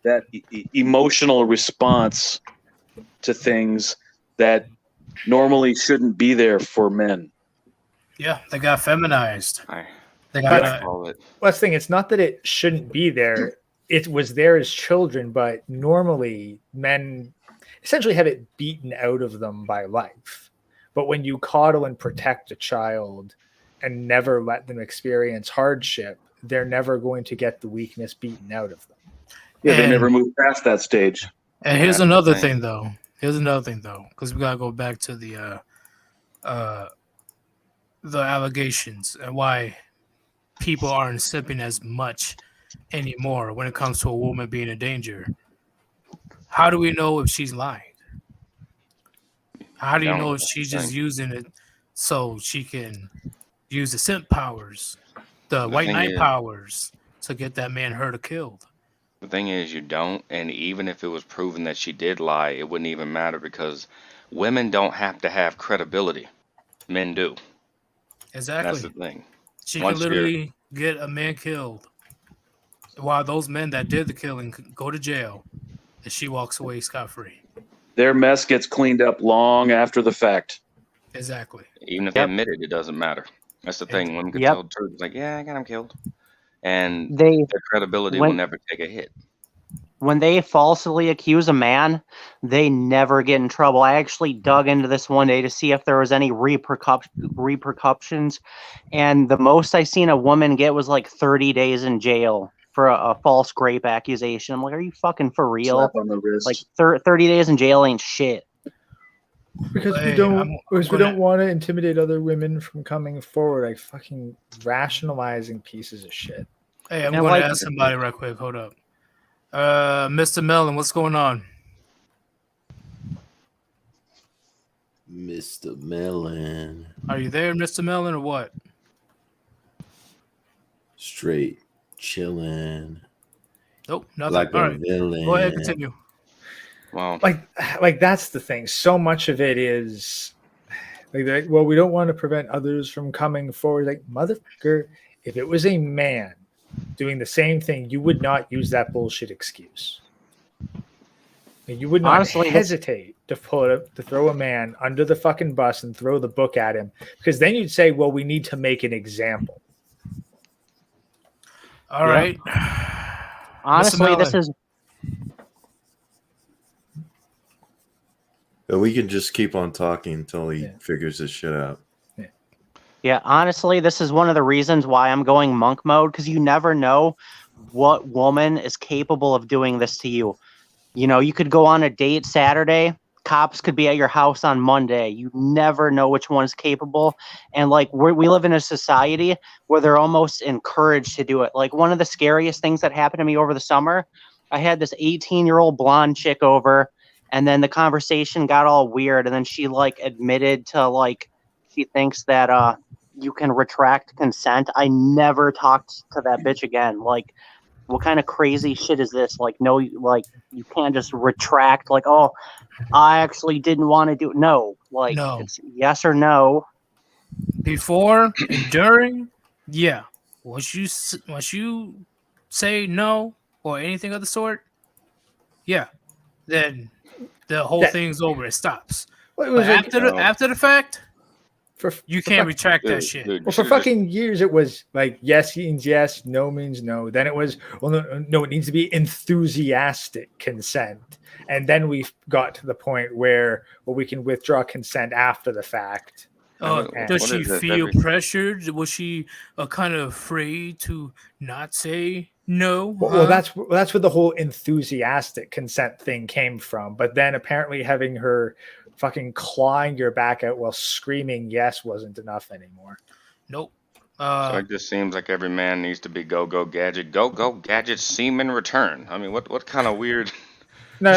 that emotional response to things that normally shouldn't be there for men. Yeah, they got feminized. Last thing, it's not that it shouldn't be there. It was there as children, but normally men essentially have it beaten out of them by life. But when you coddle and protect a child and never let them experience hardship, they're never going to get the weakness beaten out of them. Yeah, they never move past that stage. And here's another thing, though. Because we gotta go back to the allegations and why people aren't sipping as much anymore when it comes to a woman being in danger. How do we know if she's lying? How do you know if she's just using it so she can use the simp powers, the white knight powers, to get that man hurt or killed? The thing is, you don't, and even if it was proven that she did lie, it wouldn't even matter because women don't have to have credibility. Men do. Exactly. That's the thing. She Once could you're- literally get a man killed, while those men that did the killing go to jail, and she walks away scot-free. Their mess gets cleaned up long after the fact. Exactly. Even if they admit it, it doesn't matter. That's the thing. Women can tell the truth. It's like, yeah, I got him killed. And their credibility will never take a hit. When they falsely accuse a man, they never get in trouble. I actually dug into this one day to see if there was any repercussions, and the most I seen a woman get was like 30 days in jail for a false rape accusation. I'm like, are you fucking for real? Slap on the wrist. Like 30 days in jail ain't shit. Because we don't want to intimidate other women from coming forward, like fucking rationalizing pieces of shit. Hey, I'm going to ask somebody right quick. Hold up. Mr. Mellon, what's going on? Mr. Mellon. Are you there, Mr. Mellon, or what? Straight chilling. Nope, nothing. Like All a right. villain. Go ahead, continue. Wow. Like that's the thing. So much of it is like, well, we don't want to prevent others from coming forward. Like, motherfucker, if it was a man doing the same thing, you would not use that bullshit excuse. Like, you would not hesitate to throw a man under the fucking bus and throw the book at him, because then you'd say, well, we need to make an example. All right. Honestly, this is. We can just keep on talking until he figures this shit out. Yeah, honestly, this is one of the reasons why I'm going monk mode, because you never know what woman is capable of doing this to you. You know, you could go on a date Saturday, cops could be at your house on Monday. You never know which one's capable. And like we live in a society where they're almost encouraged to do it. Like one of the scariest things that happened to me over the summer, I had this 18-year-old blonde chick over, and then the conversation got all weird, and then she like admitted to like she thinks that you can retract consent. I never talked to that bitch again. Like, what kind of crazy shit is this? Like, no, like you can't just retract. Like, oh, I actually didn't want to do it. No, like it's yes or no. Before and during, yeah. Once you say no or anything of the sort, yeah, then the whole thing's over. It stops. Well, it was after the fact, you can't retract that dude, shit. Well, for fucking years, it was like yes means yes, no means no. Then it was, well, no, it needs to be enthusiastic consent. And then we got to the point where, well, we can withdraw consent after the fact. Does she feel pressured? Was she kind of afraid to not say no? Well, that's where the whole enthusiastic consent thing came from. But then apparently having her fucking clawing your back out while screaming yes wasn't enough anymore. Nope. So it just seems like every man needs to be go gadget, go gadget, semen return. I mean, what kind of weird? No,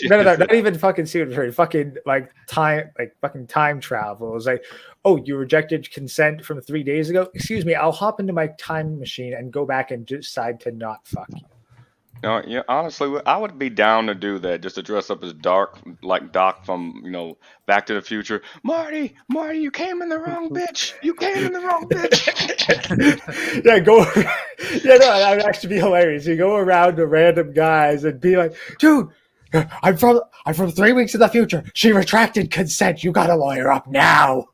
not even fucking semen. Fucking fucking time travel. It was like, oh, you rejected consent from 3 days ago. Excuse me, I'll hop into my time machine and go back and decide to not fuck you. No, yeah, honestly, I would be down to do that, just to dress up as Doc from, Back to the Future. Marty, you came in the wrong bitch. You came in the wrong bitch. That'd actually be hilarious. You go around to random guys and be like, dude, I'm from 3 weeks in the future. She retracted consent. You got to lawyer up now.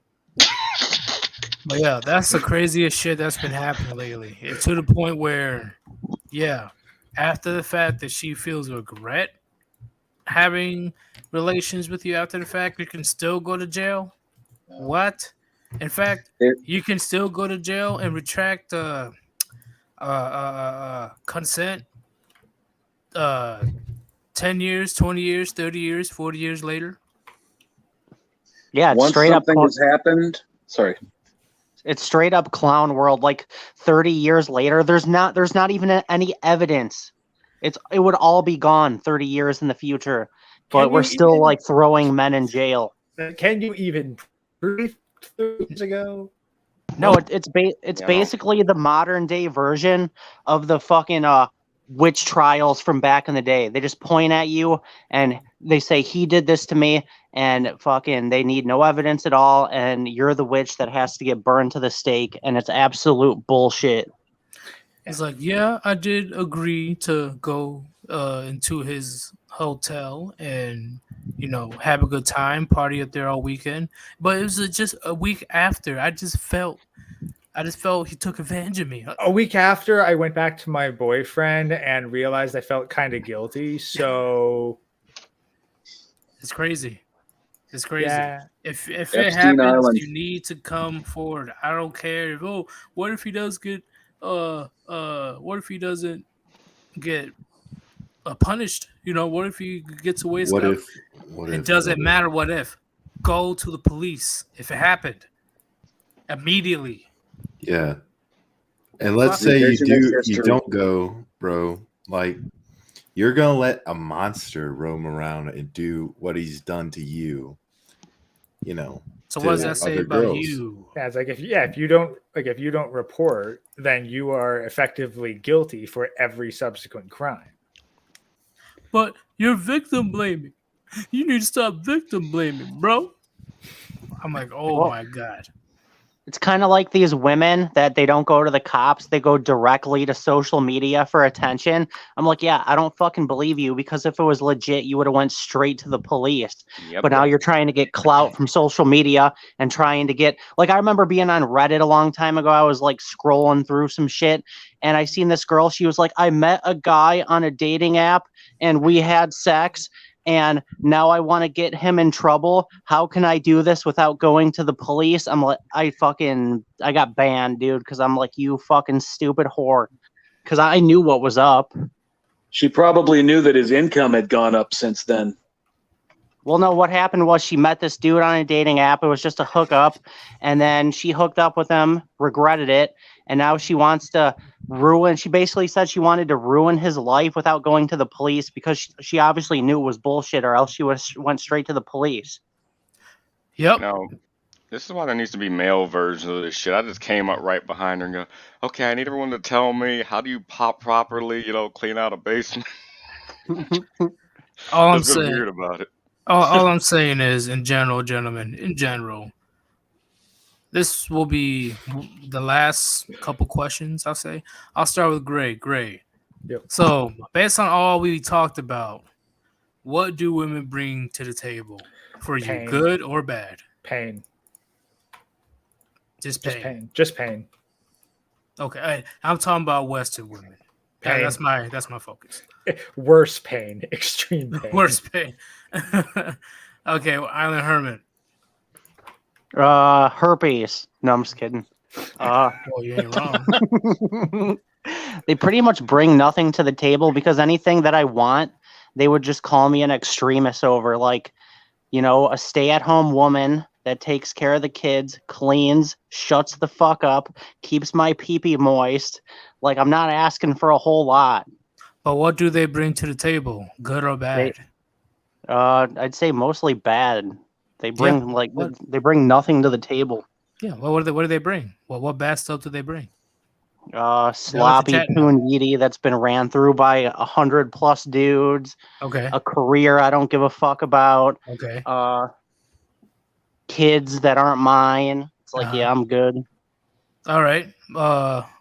But yeah, that's the craziest shit that's been happening lately. It's to the point where, after the fact that she feels regret having relations with you after the fact, you can still go to jail. What? In fact, you can still go to jail and retract consent 10 years, 20 years, 30 years, 40 years later. Yeah, once something has happened. Sorry. It's straight up clown world. Like 30 years later, there's not even any evidence. It would all be gone 30 years in the future, but we're still like throwing men in jail. Can you even prove 30 years ago? No, it's basically the modern day version of the fucking witch trials from back in the day. They just point at you and they say he did this to me, and fucking they need no evidence at all, and you're the witch that has to get burned to the stake, and it's absolute bullshit. It's like, yeah, I did agree to go into his hotel and have a good time, party up there all weekend. But it was just a week after. I just felt he took advantage of me. A week after, I went back to my boyfriend and realized I felt kind of guilty. So It's crazy. It's crazy. yeah, If it Epstein happens, Island. you need to come forward. I don't care. What if he does get what if he doesn't get punished? What if he gets away What scot? if It doesn't matter what if. Go to the police if it happened immediately. Yeah. And let's Fuck say it. you don't go, bro. Like, you're gonna let a monster roam around and do what he's done to you. So to what does that say other about girls. you? yeah, it's like if you don't report, then you are effectively guilty for every subsequent crime. But you're victim blaming. You need to stop victim blaming, bro. I'm like, oh Well, my god. It's kind of like these women that they don't go to the cops. They go directly to social media for attention. I'm like, yeah, I don't fucking believe you, because if it was legit, you would have went straight to the police. Yep. But now you're trying to get clout from social media and trying to get, like, I remember being on Reddit a long time ago. I was like scrolling through some shit and I seen this girl. She was like, I met a guy on a dating app and we had sex, and now I want to get him in trouble. How can I do this without going to the police? I'm like, I got banned, dude, because I'm like, you fucking stupid whore. Because I knew what was up. She probably knew that his income had gone up since then. Well, no, what happened was she met this dude on a dating app. It was just a hookup. And then she hooked up with him, regretted it. And now she wants to she basically said she wanted to ruin his life without going to the police, because she obviously knew it was bullshit, or else she went straight to the police. Yep. No, this is why there needs to be male versions of this shit. I just came up right behind her and go, okay, I need everyone to tell me, how do you pop properly, clean out a basement? All I'm There's been saying, weird about it. all I'm saying is, in general, gentlemen, this will be the last couple questions. I'll start with Gray. Yep. So, based on all we talked about, what do women bring to the table for you, Pain. good or bad? Pain. Just Just pain. pain. Just pain. Okay, I'm talking about Western women. Pain. That's my focus. Worse pain. Extreme pain. Worse pain. Okay, Island Herman. Herpes. No, I'm just kidding. Well, you ain't wrong. They pretty much bring nothing to the table, because anything that I want, they would just call me an extremist over. Like, a stay-at-home woman that takes care of the kids, cleans, shuts the fuck up, keeps my pee-pee moist. Like, I'm not asking for a whole lot. But what do they bring to the table, good or bad? I'd say mostly bad. They bring they bring nothing to the table. Yeah. What do they bring? What bad stuff do they bring? Sloppy Yeetus that's been ran through by 100+ dudes. Okay. A career I don't give a fuck about. Okay. Kids that aren't mine. It's like, yeah, I'm good. All right.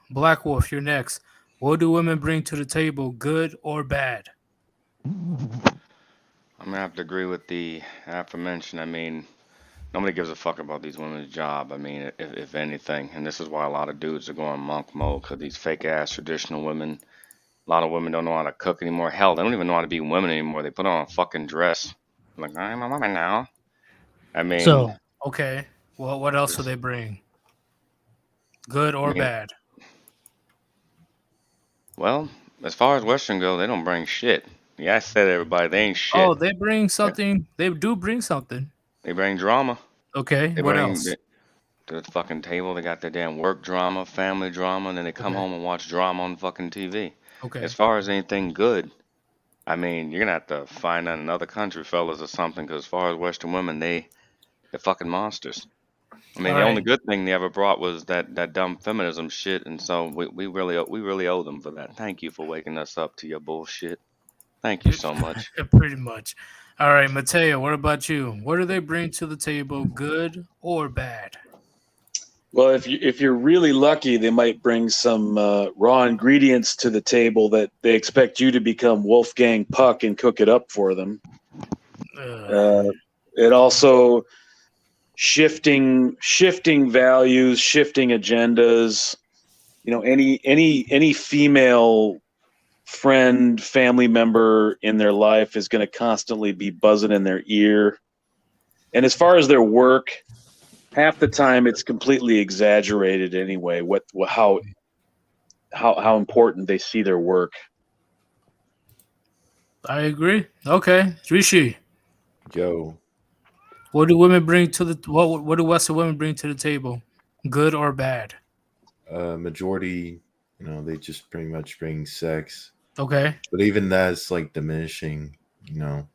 Black Wolf, you're next. What do women bring to the table, good or bad? I'm gonna have to agree with the aforementioned. I mean, nobody gives a fuck about these women's job. I mean, if anything, and this is why a lot of dudes are going monk mode, because these fake ass traditional women. A lot of women don't know how to cook anymore. Hell, they don't even know how to be women anymore. They put on a fucking dress. I'm like, I'm a woman now. I mean, so okay. Well, what else do they bring? Good or bad? Well, as far as Western go, they don't bring shit. Yeah, I said everybody, they ain't shit. Oh, they bring something. They do bring something. They bring drama. Okay. They what bring else? to the fucking table. They got their damn work drama, family drama, and then they come home and watch drama on fucking TV. Okay. As far as anything good, I mean, you're gonna have to find that in another country, fellas, or something. Because as far as Western women, they're fucking monsters. I mean, All the only right. good thing they ever brought was that dumb feminism shit, and so we really owe them for that. Thank you for waking us up to your bullshit. Thank you so much. Pretty much. All right, Mateo, what about you? What do they bring to the table, good or bad? Well, if you're really lucky, they might bring some raw ingredients to the table that they expect you to become Wolfgang Puck and cook it up for them. Ugh. It also shifting values, shifting agendas. You know, any female friend, family member in their life is going to constantly be buzzing in their ear. And as far as their work, half the time it's completely exaggerated anyway. How important they see their work. I agree. Okay, Rishi, Yo, what do women bring to the what do Western women bring to the table, good or bad? majority, they just pretty much bring sex, Okay. but even that's like diminishing, a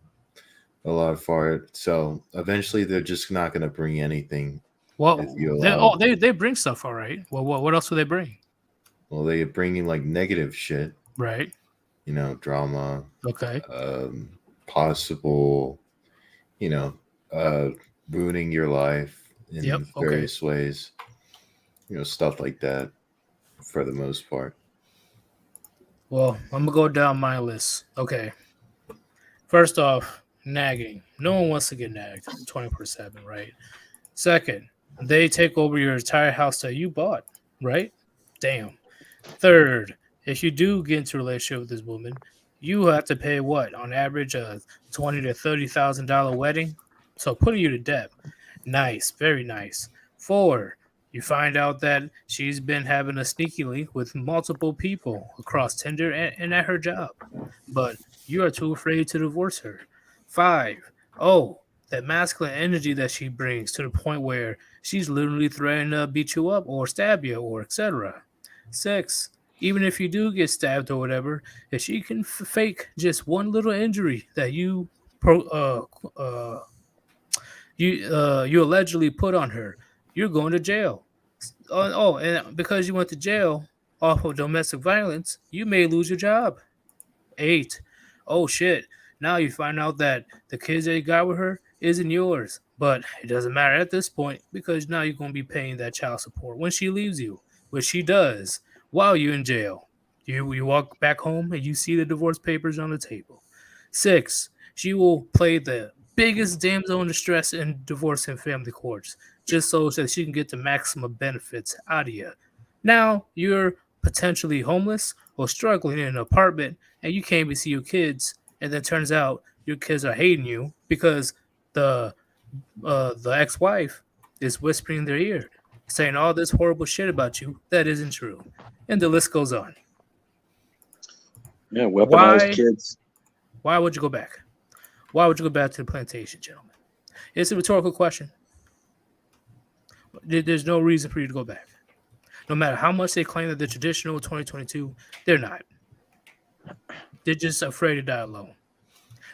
lot for it. So eventually, they're just not going to bring anything Well, if you allow. they bring stuff, all right. Well, what else do they bring? Well, they bring in like negative shit, Right. drama, Okay. possible, you know, uh, ruining your life in Yep. Okay. various ways, stuff like that for the most part. Well, I'm gonna go down my list. Okay. First off, nagging. No one wants to get nagged 24/7, right? Second, they take over your entire house that you bought, right? Damn. Third, if you do get into a relationship with this woman, you have to pay what on average a $20,000 to $30,000 wedding. So putting you to debt. Nice, very nice. Four, you find out that she's been having a sneaky link with multiple people across Tinder and at her job, but you are too afraid to divorce her. Five, oh, that masculine energy that she brings to the point where she's literally threatening to beat you up or stab you or etc. Six, even if you do get stabbed or whatever, if she can fake just one little injury that you allegedly put on her, you're going to jail. And because you went to jail off of domestic violence, you may lose your job. Eight, oh shit. Now you find out that the kids that you got with her isn't yours. But it doesn't matter at this point because now you're going to be paying that child support when she leaves you, which she does while you're in jail. You walk back home and you see the divorce papers on the table. Six, she will play the biggest damsel in distress in divorce and family courts just so that she can get the maximum benefits out of you. Now you're potentially homeless or struggling in an apartment and you can't even see your kids, and then turns out your kids are hating you because the ex-wife is whispering in their ear, saying all this horrible shit about you that isn't true, and the list goes on. Yeah, weaponized Why? kids. Why would you go back? Why would you go back to the plantation, gentlemen? It's a rhetorical question. There's no reason for you to go back. No matter how much they claim that they're traditional 2022, they're not. They're just afraid to die alone.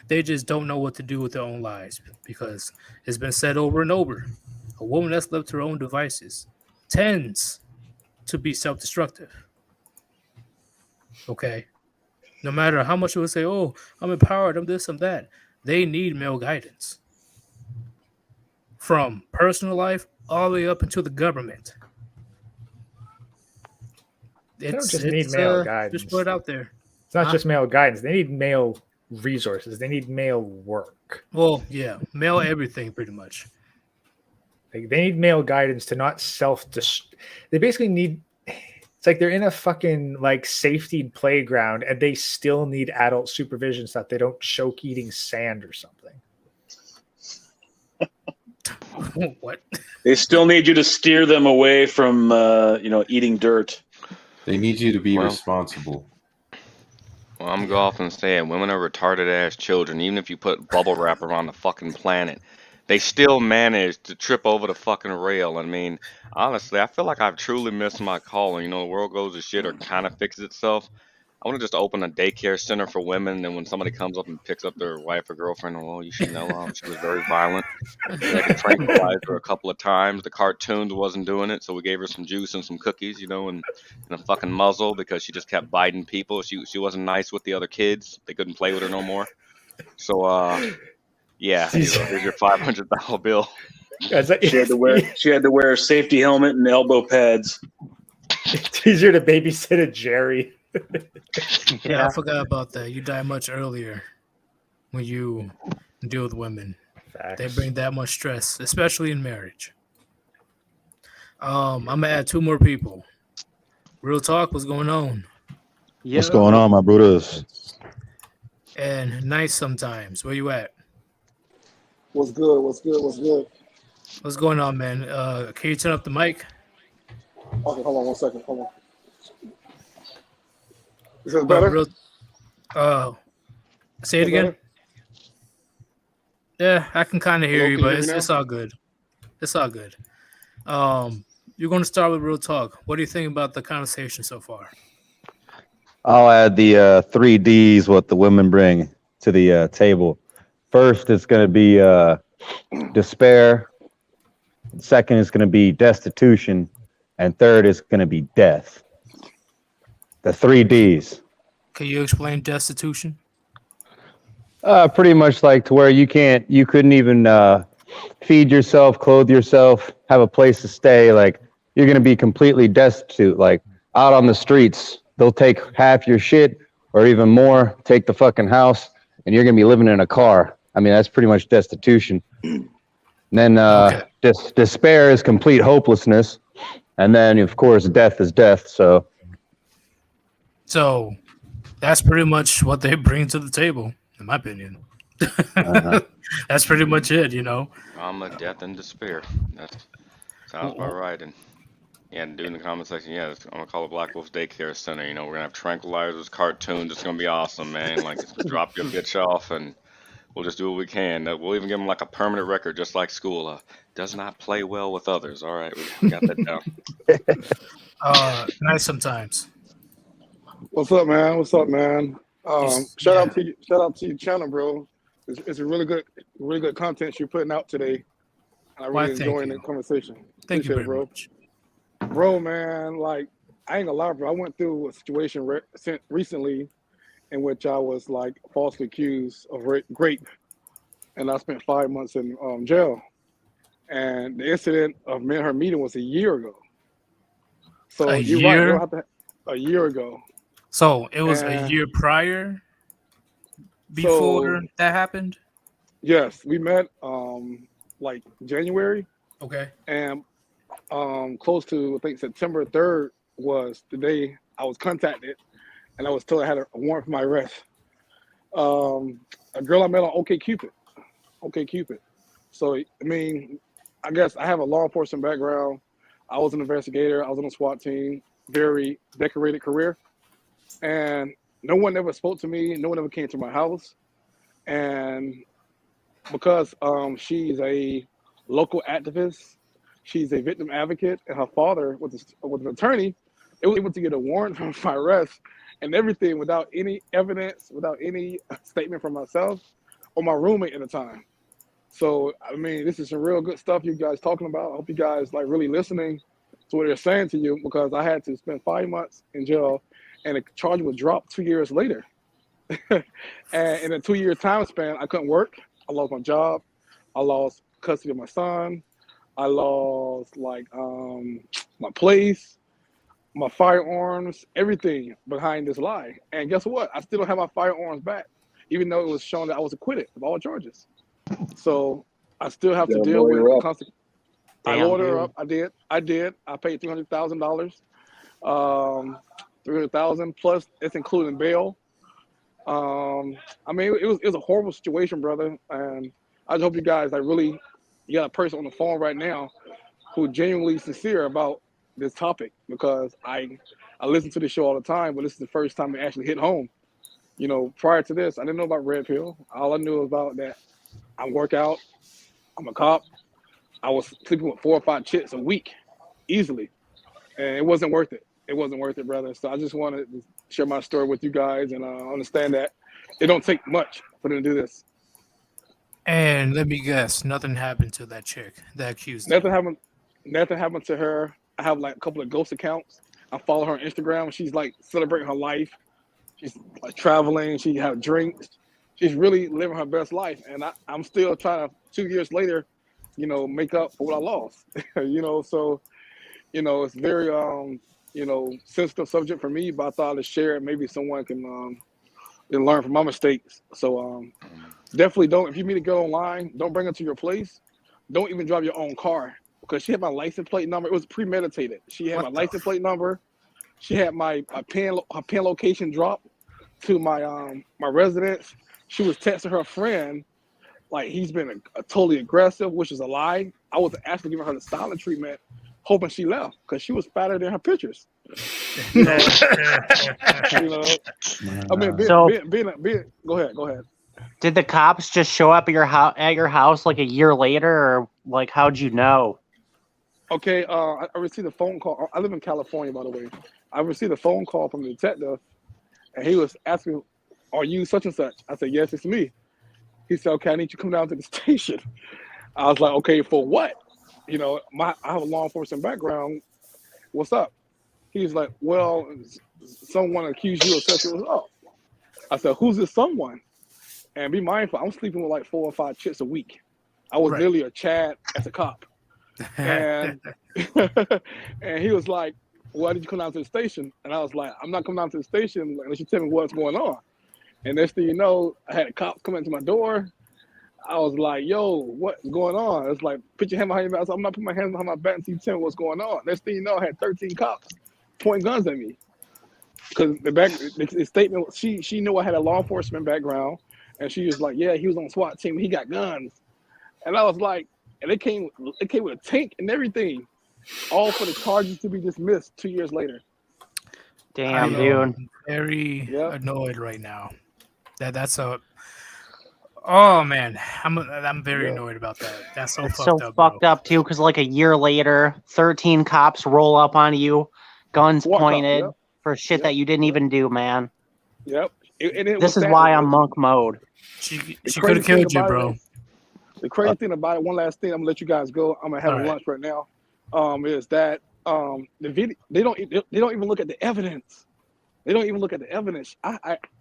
They just don't know what to do with their own lives because it's been said over and over. A woman that's left to her own devices tends to be self-destructive. Okay? No matter how much you would say, oh, I'm empowered, I'm this, I'm that. They need male guidance. From personal life all the way up into the government. They don't just need male guidance. Just put it out there. It's not just male guidance. They need male resources. They need male work. Well, yeah, male everything pretty much. Like, they need male guidance to not self-destruct. They basically need. It's like they're in a fucking like safety playground, and they still need adult supervision so that they don't choke eating sand or something. What? They still need you to steer them away from eating dirt. They need you to be responsible. Well, I'm going to go off and say it. Women are retarded ass children. Even if you put bubble wrap around the fucking planet, they still manage to trip over the fucking rail. I mean, honestly, I feel like I've truly missed my calling. The world goes to shit or kind of fixes itself. I want to just open a daycare center for women, and when somebody comes up and picks up their wife or girlfriend, well, you should know she was very violent. We had to tranquilize her a couple of times. The cartoons wasn't doing it, so we gave her some juice and some cookies, and a fucking muzzle because she just kept biting people. She wasn't nice with the other kids. They couldn't play with her no more. So yeah, here's your $500 bill. She had to wear a safety helmet and elbow pads. It's easier to babysit a Jerry. Yeah, I forgot about that. You die much earlier when you deal with women. Facts. They bring that much stress, especially in marriage. I'm gonna add 2 more people. Real talk, what's going on? What's going on, my brothers? And nice sometimes. Where you at? What's good? What's good? What's good? What's going on, man? Can you turn up the mic? Okay, hold on 1 second. Hold on. Is this better? Say it again. Better? Yeah, I can kind of hear you, Can you but hear me now? it's all good. It's all good. You're going to start with real talk. What do you think about the conversation so far? I'll add the 3 Ds, what the women bring to the table. First, it's going to be despair. Second is going to be destitution. And third is going to be death. The 3 Ds. Can you explain destitution? Pretty much like to where you couldn't even feed yourself, clothe yourself, have a place to stay. Like you're going to be completely destitute. Like out on the streets, they'll take half your shit or even more, take the fucking house, and you're going to be living in a car. I mean, that's pretty much destitution. And then despair is complete hopelessness. And then, of course, death is death. So that's pretty much what they bring to the table, in my opinion. That's pretty much it, Drama, death, and despair. That sounds about right. And yeah, dude in the comment section, I'm gonna call it Black Wolf's Daycare Center. We're gonna have tranquilizers, cartoons. It's gonna be awesome, man. Like, it's gonna drop your bitch off, and we'll just do what we can. We'll even give them like a permanent record, just like school. Does not play well with others. All right, we got that down. Nice sometimes. What's up, man? Shout out to your channel, bro. It's a really good content you're putting out today. I really enjoying the conversation. Thank you very very much. Bro, man, like, I ain't gonna lie, bro. I went through a situation recently in which I was like falsely accused of rape, and I spent 5 months in jail. And the incident of me and her meeting was a year ago. So a you're year? right. A year ago. So it was a year prior before that happened? Yes, we met like January. Okay. And close to, I think, September 3rd was the day I was contacted, and I was told I had a warrant for my arrest. A girl I met on OkCupid. So, I mean, I guess I have a law enforcement background. I was an investigator. I was on a SWAT team. Very decorated career. And no one ever spoke to me. No one ever came to my house. And because she's a local activist, she's a victim advocate, and her father was an attorney, they were able to get a warrant for my arrest and everything without any evidence, without any statement from myself or my roommate at the time. So, I mean, this is some real good stuff you guys talking about. I hope you guys like really listening to what they're saying to you, because I had to spend 5 months in jail and the charge was dropped 2 years later. And in a 2 year time span, I couldn't work. I lost my job. I lost custody of my son. I lost like my place, my firearms, everything behind this lie. And guess what? I still don't have my firearms back, even though it was shown that I was acquitted of all charges. So I still have to deal with the consequences. I lowered her up. I did. I paid $300,000. $300,000 plus it's including bail. I mean, it was a horrible situation, brother. And I just hope you guys you got a person on the phone right now who genuinely sincere about this topic, because I listen to this show all the time, but this is the first time it actually hit home. Prior to this, I didn't know about Red Pill. All I knew was about that I work out, I'm a cop. I was sleeping with 4 or 5 chicks a week, easily, and it wasn't worth it. it wasn't worth it, brother. So I just wanted to share my story with you guys and understand that it don't take much for them to do this. And let me guess, nothing happened to that chick that accused you. Nothing happened to her. I have like a couple of ghost accounts. I follow her on Instagram. She's like celebrating her life. She's like traveling. She have drinks. She's really living her best life. And I'm still trying to, 2 years later, make up for what I lost. So, it's very sensitive subject for me, but I thought to share it. Maybe someone can learn from my mistakes. So definitely don't, if you meet a girl online, don't bring her to your place. Don't even drive your own car, because she had my license plate number. It was premeditated. She had my license plate number. She had her pin location dropped to my residence. She was texting her friend like he's been totally aggressive, which is a lie. I was actually giving her the silent treatment, hoping she left because she was fatter than her pictures. Go ahead. Did the cops just show up at your house like a year later, or like how'd you know? Okay, I received a phone call. I live in California, by the way. I received a phone call from the detective, and he was asking, "Are you such and such?" I said, "Yes, it's me." He said, "Okay, I need you to come down to the station." I was like, "Okay, for what?" I have a law enforcement background. What's up? He's like, "Well, someone accused you of sexual assault." I said, "Who's this someone?" And be mindful, I'm sleeping with like 4 or 5 chicks a week. I was literally a Chad as a cop. And and he was like, "Why did you come down to the station?" And I was like, "I'm not coming down to the station unless you tell me what's going on." And next thing you know, I had a cop come into my door. I was like, "Yo, what's going on?" It's like, "Put your hand behind your back." So I'm not putting my hands behind my back until you tell me what's going on. Next thing you know, I had 13 cops pointing guns at me. Because the statement, she knew I had a law enforcement background. And she was like, "Yeah, he was on SWAT team. He got guns." And I was like, and it came with a tank and everything, all for the charges to be dismissed 2 years later. Damn, dude. I'm very annoyed right now. That's a. Oh man, I'm very annoyed about that. That's so fucked up too. Because like a year later, 13 cops roll up on you, guns pointed for shit that you didn't even do, man. Yep. This is why I'm monk mode. She could have killed you, bro. The crazy thing about it, one last thing, I'm gonna let you guys go. I'm gonna have lunch right now. Is that the video? They don't even look at the evidence. They don't even look at the evidence.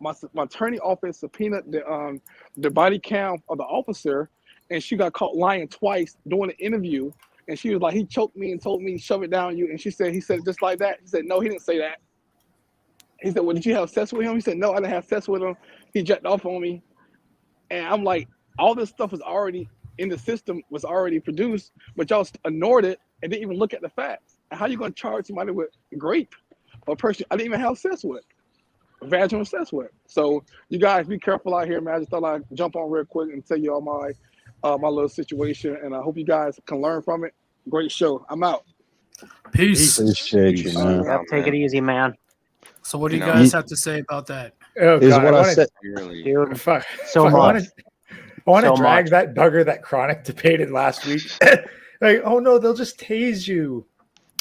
My attorney office subpoenaed the body cam of the officer, and she got caught lying twice during the interview. And she was like, "He choked me and told me shove it down you." And he said it just like that. He said, "No, he didn't say that." He said, "Well, did you have sex with him?" He said, "No, I didn't have sex with him. He jacked off on me." And I'm like, all this stuff was already in the system, was already produced, but y'all ignored it and didn't even look at the facts. And how you going to charge somebody with rape, a person I didn't even have sex with, vaginal sex with? So you guys be careful out here, man. I just thought I'd jump on real quick and tell you all my little situation, and I hope you guys can learn from it. Great show. I'm out. Peace. Appreciate you, man. Yep, take it easy, man. So what do you guys have to say about that? Oh, is God, what I said. Dude, fuck. So much. I want to So drag much. that Duggar that Chronic debated last week. Like, oh no, they'll just tase you,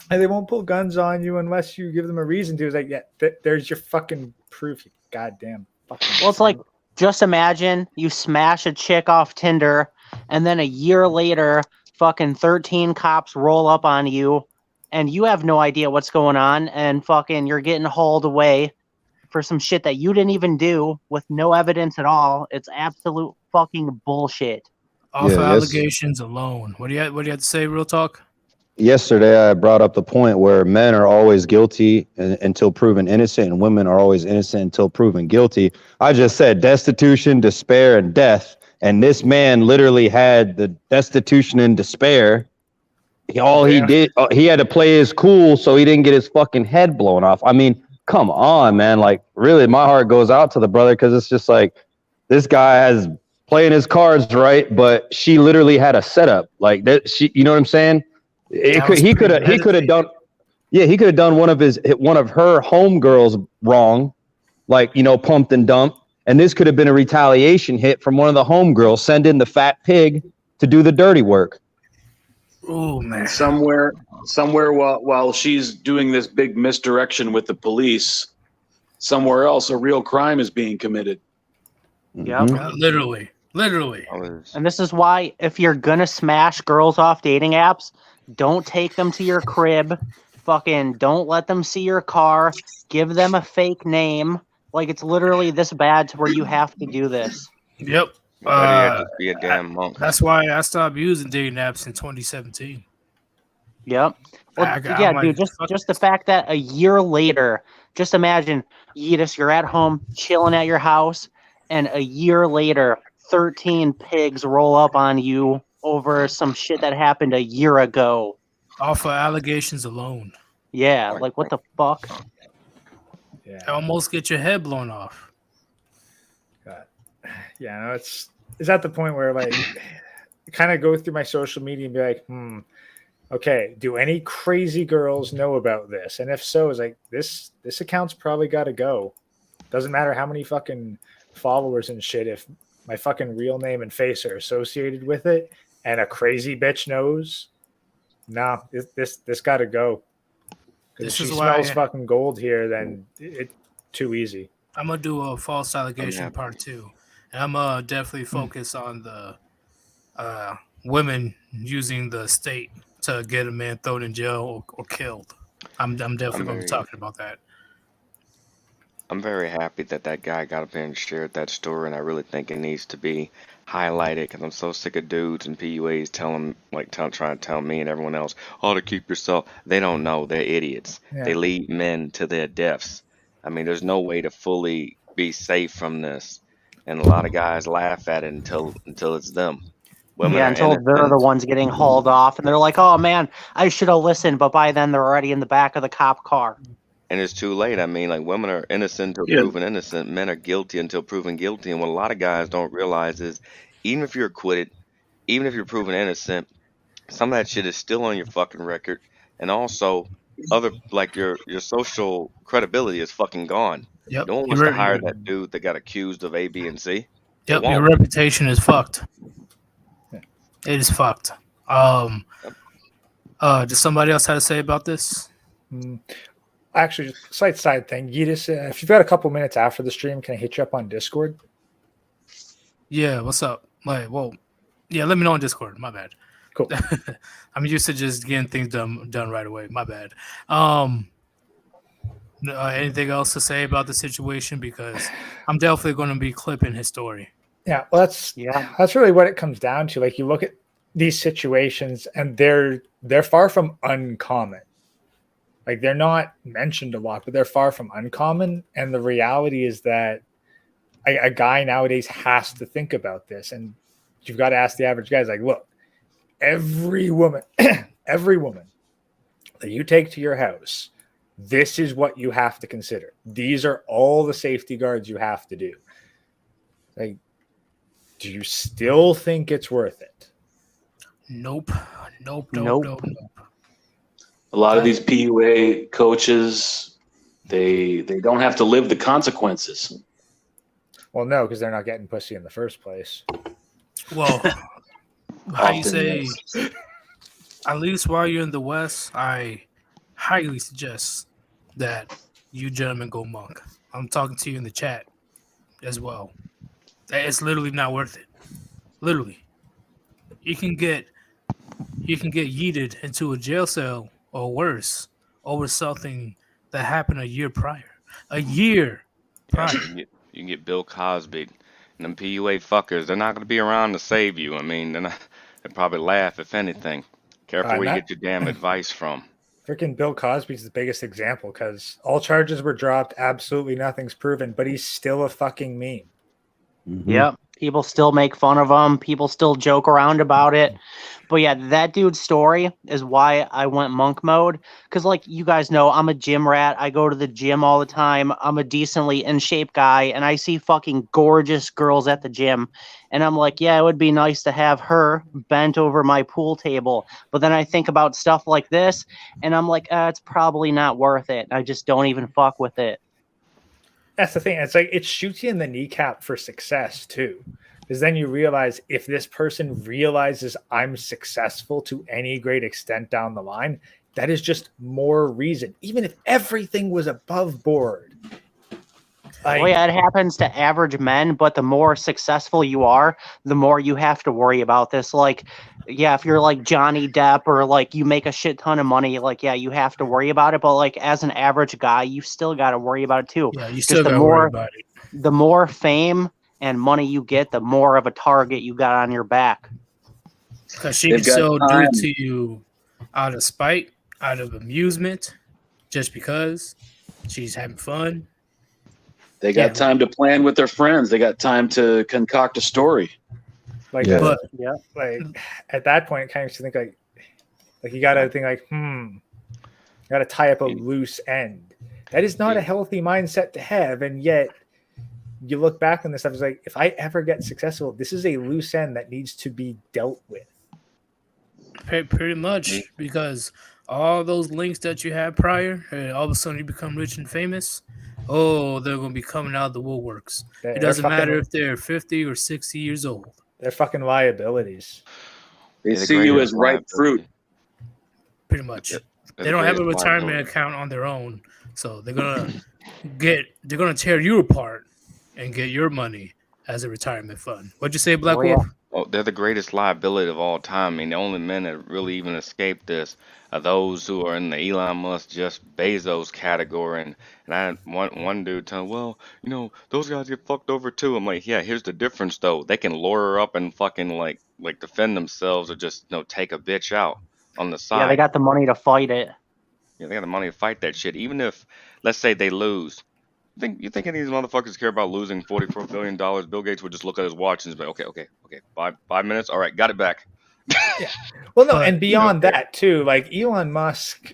and they won't pull guns on you unless you give them a reason to. It's like, yeah, there's your fucking proof. You goddamn fucking. Well, it's like, just imagine you smash a chick off Tinder, and then a year later, fucking 13 cops roll up on you, and you have no idea what's going on, and fucking you're getting hauled away for some shit that you didn't even do with no evidence at all. It's absolute fucking bullshit. Off of allegations alone. What do you have to say, real talk? Yesterday, I brought up the point where men are always guilty until proven innocent, and women are always innocent until proven guilty. I just said destitution, despair, and death. And this man literally had the destitution and despair. He had to play his cool so he didn't get his fucking head blown off. I mean, come on, man. Like, really, my heart goes out to the brother, because it's just like, this guy has playing his cards right, but she literally had a setup. Like that, you know what I'm saying? He could have done one of her homegirls wrong, like, pumped and dumped, and this could have been a retaliation hit from one of the homegirls. Send in the fat pig to do the dirty work. Oh man. And somewhere while she's doing this big misdirection with the police, somewhere else a real crime is being committed. Yep. Literally. And this is why, if you're gonna smash girls off dating apps, don't take them to your crib. Fucking don't let them see your car. Give them a fake name. Like, it's literally this bad to where you have to do this. Yep. Better yet, just be a damn monk. That's why I stopped using dating apps in 2017. Yep. Well, dude, just the fact that a year later, just imagine, Yeetus, you're at home chilling at your house, and a year later, 13 pigs roll up on you over some shit that happened a year ago. Off of allegations alone. Yeah, like what the fuck? Yeah. Almost get your head blown off. God. Yeah, no, it's at the point where like kind of go through my social media and be like, okay, do any crazy girls know about this? And if so, it's like this account's probably got to go. Doesn't matter how many fucking followers and shit. If my fucking real name and face are associated with it, and a crazy bitch knows, nah, this got to go. If she smells fucking gold here, then it's too easy. I'm gonna do a false allegation part 2, and I'm gonna definitely focus on the women using the state to get a man thrown in jail or killed. I'm definitely gonna be talking about that. I'm very happy that guy got up there and shared that story, and I really think it needs to be highlighted because I'm so sick of dudes and PUAs trying to tell me and everyone else, to keep yourself. They don't know. They're idiots. Yeah. They lead men to their deaths. I mean, there's no way to fully be safe from this, and a lot of guys laugh at it until it's them. Until they're the ones getting hauled off, and they're like, "Oh man, I should have listened," but by then they're already in the back of the cop car. And it's too late. I mean, like, women are innocent until proven innocent. Men are guilty until proven guilty. And what a lot of guys don't realize is, even if you're acquitted, even if you're proven innocent, some of that shit is still on your fucking record. And also, your social credibility is fucking gone. Yep. No one wants to hire that dude that got accused of A, B, and C. Yep, your reputation is fucked. It is fucked. Does somebody else have to say about this? Actually, slight side thing. Yeetus, if you've got a couple minutes after the stream, can I hit you up on Discord? Yeah, what's up? Let me know on Discord. My bad. Cool. I'm used to just getting things done right away. My bad. Anything else to say about the situation? Because I'm definitely going to be clipping his story. Yeah, well, that's really what it comes down to. Like, you look at these situations, and they're far from uncommon. Like, they're not mentioned a lot, but they're far from uncommon. And the reality is that a guy nowadays has to think about this. And you've got to ask the average guys, like, look, every woman that you take to your house, this is what you have to consider. These are all the safety guards you have to do. Like, do you still think it's worth it? Nope. A lot of these PUA coaches, they don't have to live the consequences. Well, no, because they're not getting pussy in the first place. Well, how you say, at least while you're in the West, I highly suggest that you gentlemen go monk. I'm talking to you in the chat as well. It's literally not worth it. Literally. You can get yeeted into a jail cell or worse over something that happened a year prior. You can get Bill Cosby. And them PUA fuckers, they're not going to be around to save you. I mean, they'll probably laugh, if anything. Careful where you get your damn advice from. Freaking Bill Cosby's the biggest example because all charges were dropped. Absolutely nothing's proven, but he's still a fucking meme. Mm-hmm. Yep. People still make fun of him. People still joke around about it. But yeah, that dude's story is why I went monk mode. Because like you guys know, I'm a gym rat. I go to the gym all the time. I'm a decently in shape guy. And I see fucking gorgeous girls at the gym. And I'm like, yeah, it would be nice to have her bent over my pool table. But then I think about stuff like this. And I'm like, it's probably not worth it. I just don't even fuck with it. That's the thing. It's like it shoots you in the kneecap for success too. Because then you realize if this person realizes I'm successful to any great extent down the line, that is just more reason. Even if everything was above board. Well, yeah, it happens to average men, but the more successful you are, the more you have to worry about this. Like, yeah, if you're like Johnny Depp or like you make a shit ton of money, like, yeah, you have to worry about it. But like as an average guy, you still got to worry about it too. Yeah, you still the got to worry about it. The more fame and money you get, the more of a target you got on your back. Because she can still do it to you out of spite, out of amusement, just because she's having fun. They got time to plan with their friends. They got time to concoct a story. Like, like at that point, kind of think like you got to think like, you got to tie up a loose end. That is not a healthy mindset to have, and yet you look back on this stuff. It's like, if I ever get successful, this is a loose end that needs to be dealt with. Pretty much, because all those links that you had prior, and all of a sudden you become rich and famous. Oh, they're going to be coming out of the woodworks. It doesn't matter if they're 50 or 60 years old. They're fucking liabilities. They see you as ripe fruit. Pretty much. They don't have a retirement account on their own, so they're gonna tear you apart and get your money as a retirement fund. What'd you say, Black Wolf? Oh, they're the greatest liability of all time. I mean, the only men that really even escape this are those who are in the Elon Musk, Jeff Bezos category. And I had one dude tell, well, you know, those guys get fucked over too. I'm like, yeah, here's the difference though. They can lawyer up and fucking like defend themselves or just take a bitch out on the side. Yeah, they got the money to fight it. Yeah, they got the money to fight that shit. Even if, let's say, they lose. You think any of these motherfuckers care about losing $44 billion? Bill Gates would just look at his watch and be like, okay. 5 minutes. All right, got it back. Yeah. Well, no, and beyond that too, like Elon Musk,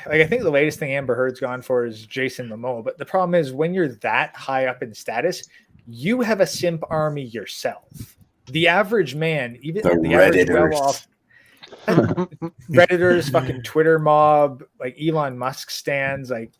like I think the latest thing Amber Heard's gone for is Jason Momoa. But the problem is when you're that high up in status, you have a simp army yourself. The average man, even the average well-off Redditors, fucking Twitter mob, like Elon Musk stands, like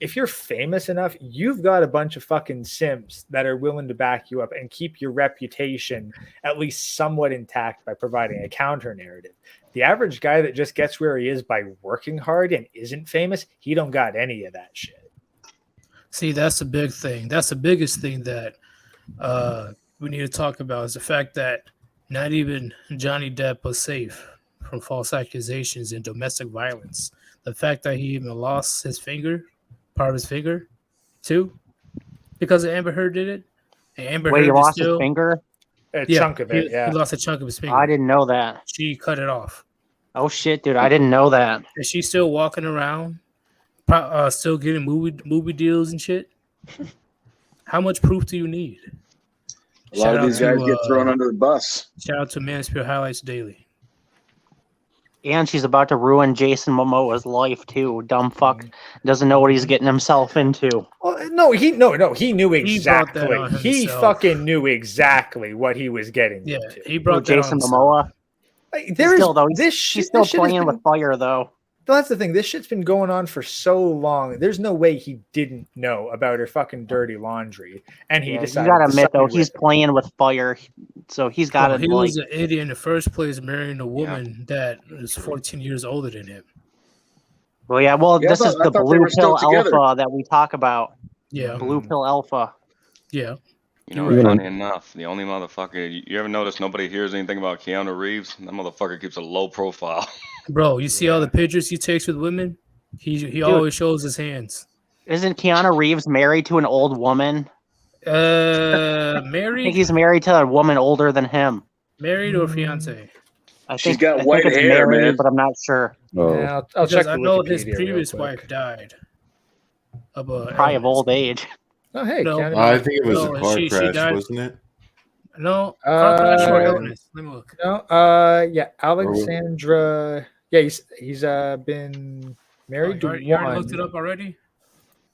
if you're famous enough, you've got a bunch of fucking simps that are willing to back you up and keep your reputation at least somewhat intact by providing a counter narrative. The average guy that just gets where he is by working hard and isn't famous, he don't got any of that shit. See, that's the big thing. That's the biggest thing that we need to talk about is the fact that not even Johnny Depp was safe from false accusations and domestic violence. The fact that he even lost his finger, part of his finger, too, because Amber Heard did it. And Amber Heard he lost his finger? A chunk of it, He lost a chunk of his finger. I didn't know that. She cut it off. Oh, shit, dude. I didn't know that. Is she still walking around, still getting movie deals and shit? How much proof do you need? A lot of these guys get thrown under the bus. Shout out to Mansfield Highlights Daily. And she's about to ruin Jason Momoa's life too. Dumb fuck doesn't know what he's getting himself into. Well, no, he knew exactly. He fucking knew exactly what he was getting into. He brought Jason Momoa. Like, She's still playing with fire though. That's the thing. This shit's been going on for so long. There's no way he didn't know about her fucking dirty laundry, and he decided. You gotta admit though, he's playing with fire, so he's got to. He was an idiot in the first place, marrying a woman that is 14 years older than him. Well, this is the blue pill alpha that we talk about. Yeah, blue pill alpha. Yeah. You know, funny enough, the only motherfucker you ever notice nobody hears anything about Keanu Reeves? That motherfucker keeps a low profile. Bro, you see all the pictures he takes with women? He always shows his hands. Isn't Keanu Reeves married to an old woman? Married? I think he's married to a woman older than him. Married or fiance? She's got white hair, married, man. But I'm not sure. Oh. Yeah, I'll check. I know his previous wife died. Probably of old age. Oh, hey. No, I think it was a car crash, died. wasn't it? No, car crash or illness. Let me look. No, yeah, Alexandra. Yeah, he's been married to one. You already looked it up already?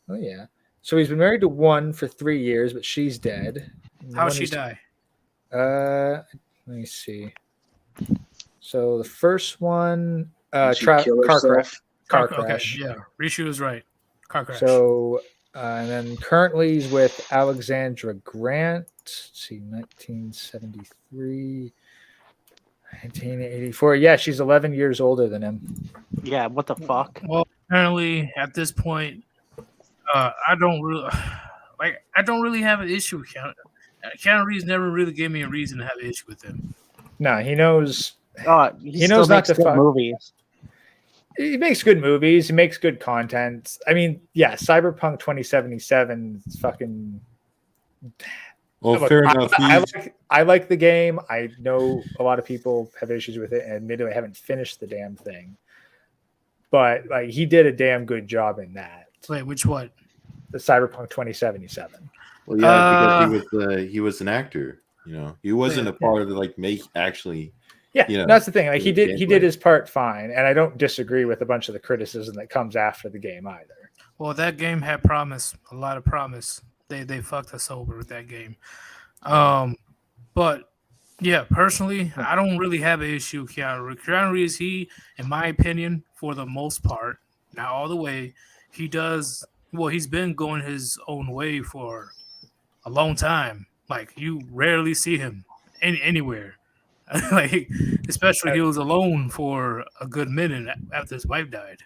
Oh yeah. So he's been married to one for 3 years, but she's dead. How'd she die? Let me see. So the first one, car crash. Okay, yeah, Rishi was right. Car crash. So, and then currently he's with Alexandra Grant. let's see, 1973, 1984. Yeah, she's 11 years older than him. Yeah, what the fuck? Well, apparently at this point, I don't really have an issue with Keanu. Keanu Reeves never really gave me a reason to have an issue with him. No, he knows. He knows still not makes to good fuck. movies. He makes good movies. He makes good content. I mean, yeah, Cyberpunk 2077 is fucking. Well, Look, fair enough. I like the game. I know a lot of people have issues with it, and admittedly, I haven't finished the damn thing. But like, he did a damn good job in that. Wait, which one? The Cyberpunk 2077. Well, yeah, because he was an actor. You know, he wasn't a part of the actually. Yeah, you know, that's the thing. Like he did gameplay. his part fine, and I don't disagree with a bunch of the criticism that comes after the game either. Well, that game had promise, a lot of promise. They fucked us over with that game. But yeah, personally, I don't really have an issue with Keanu Reeves. Keanu Reeves, he, in my opinion, for the most part, not all the way, he's been going his own way for a long time. Like, you rarely see him anywhere. Like, especially he was alone for a good minute after his wife died.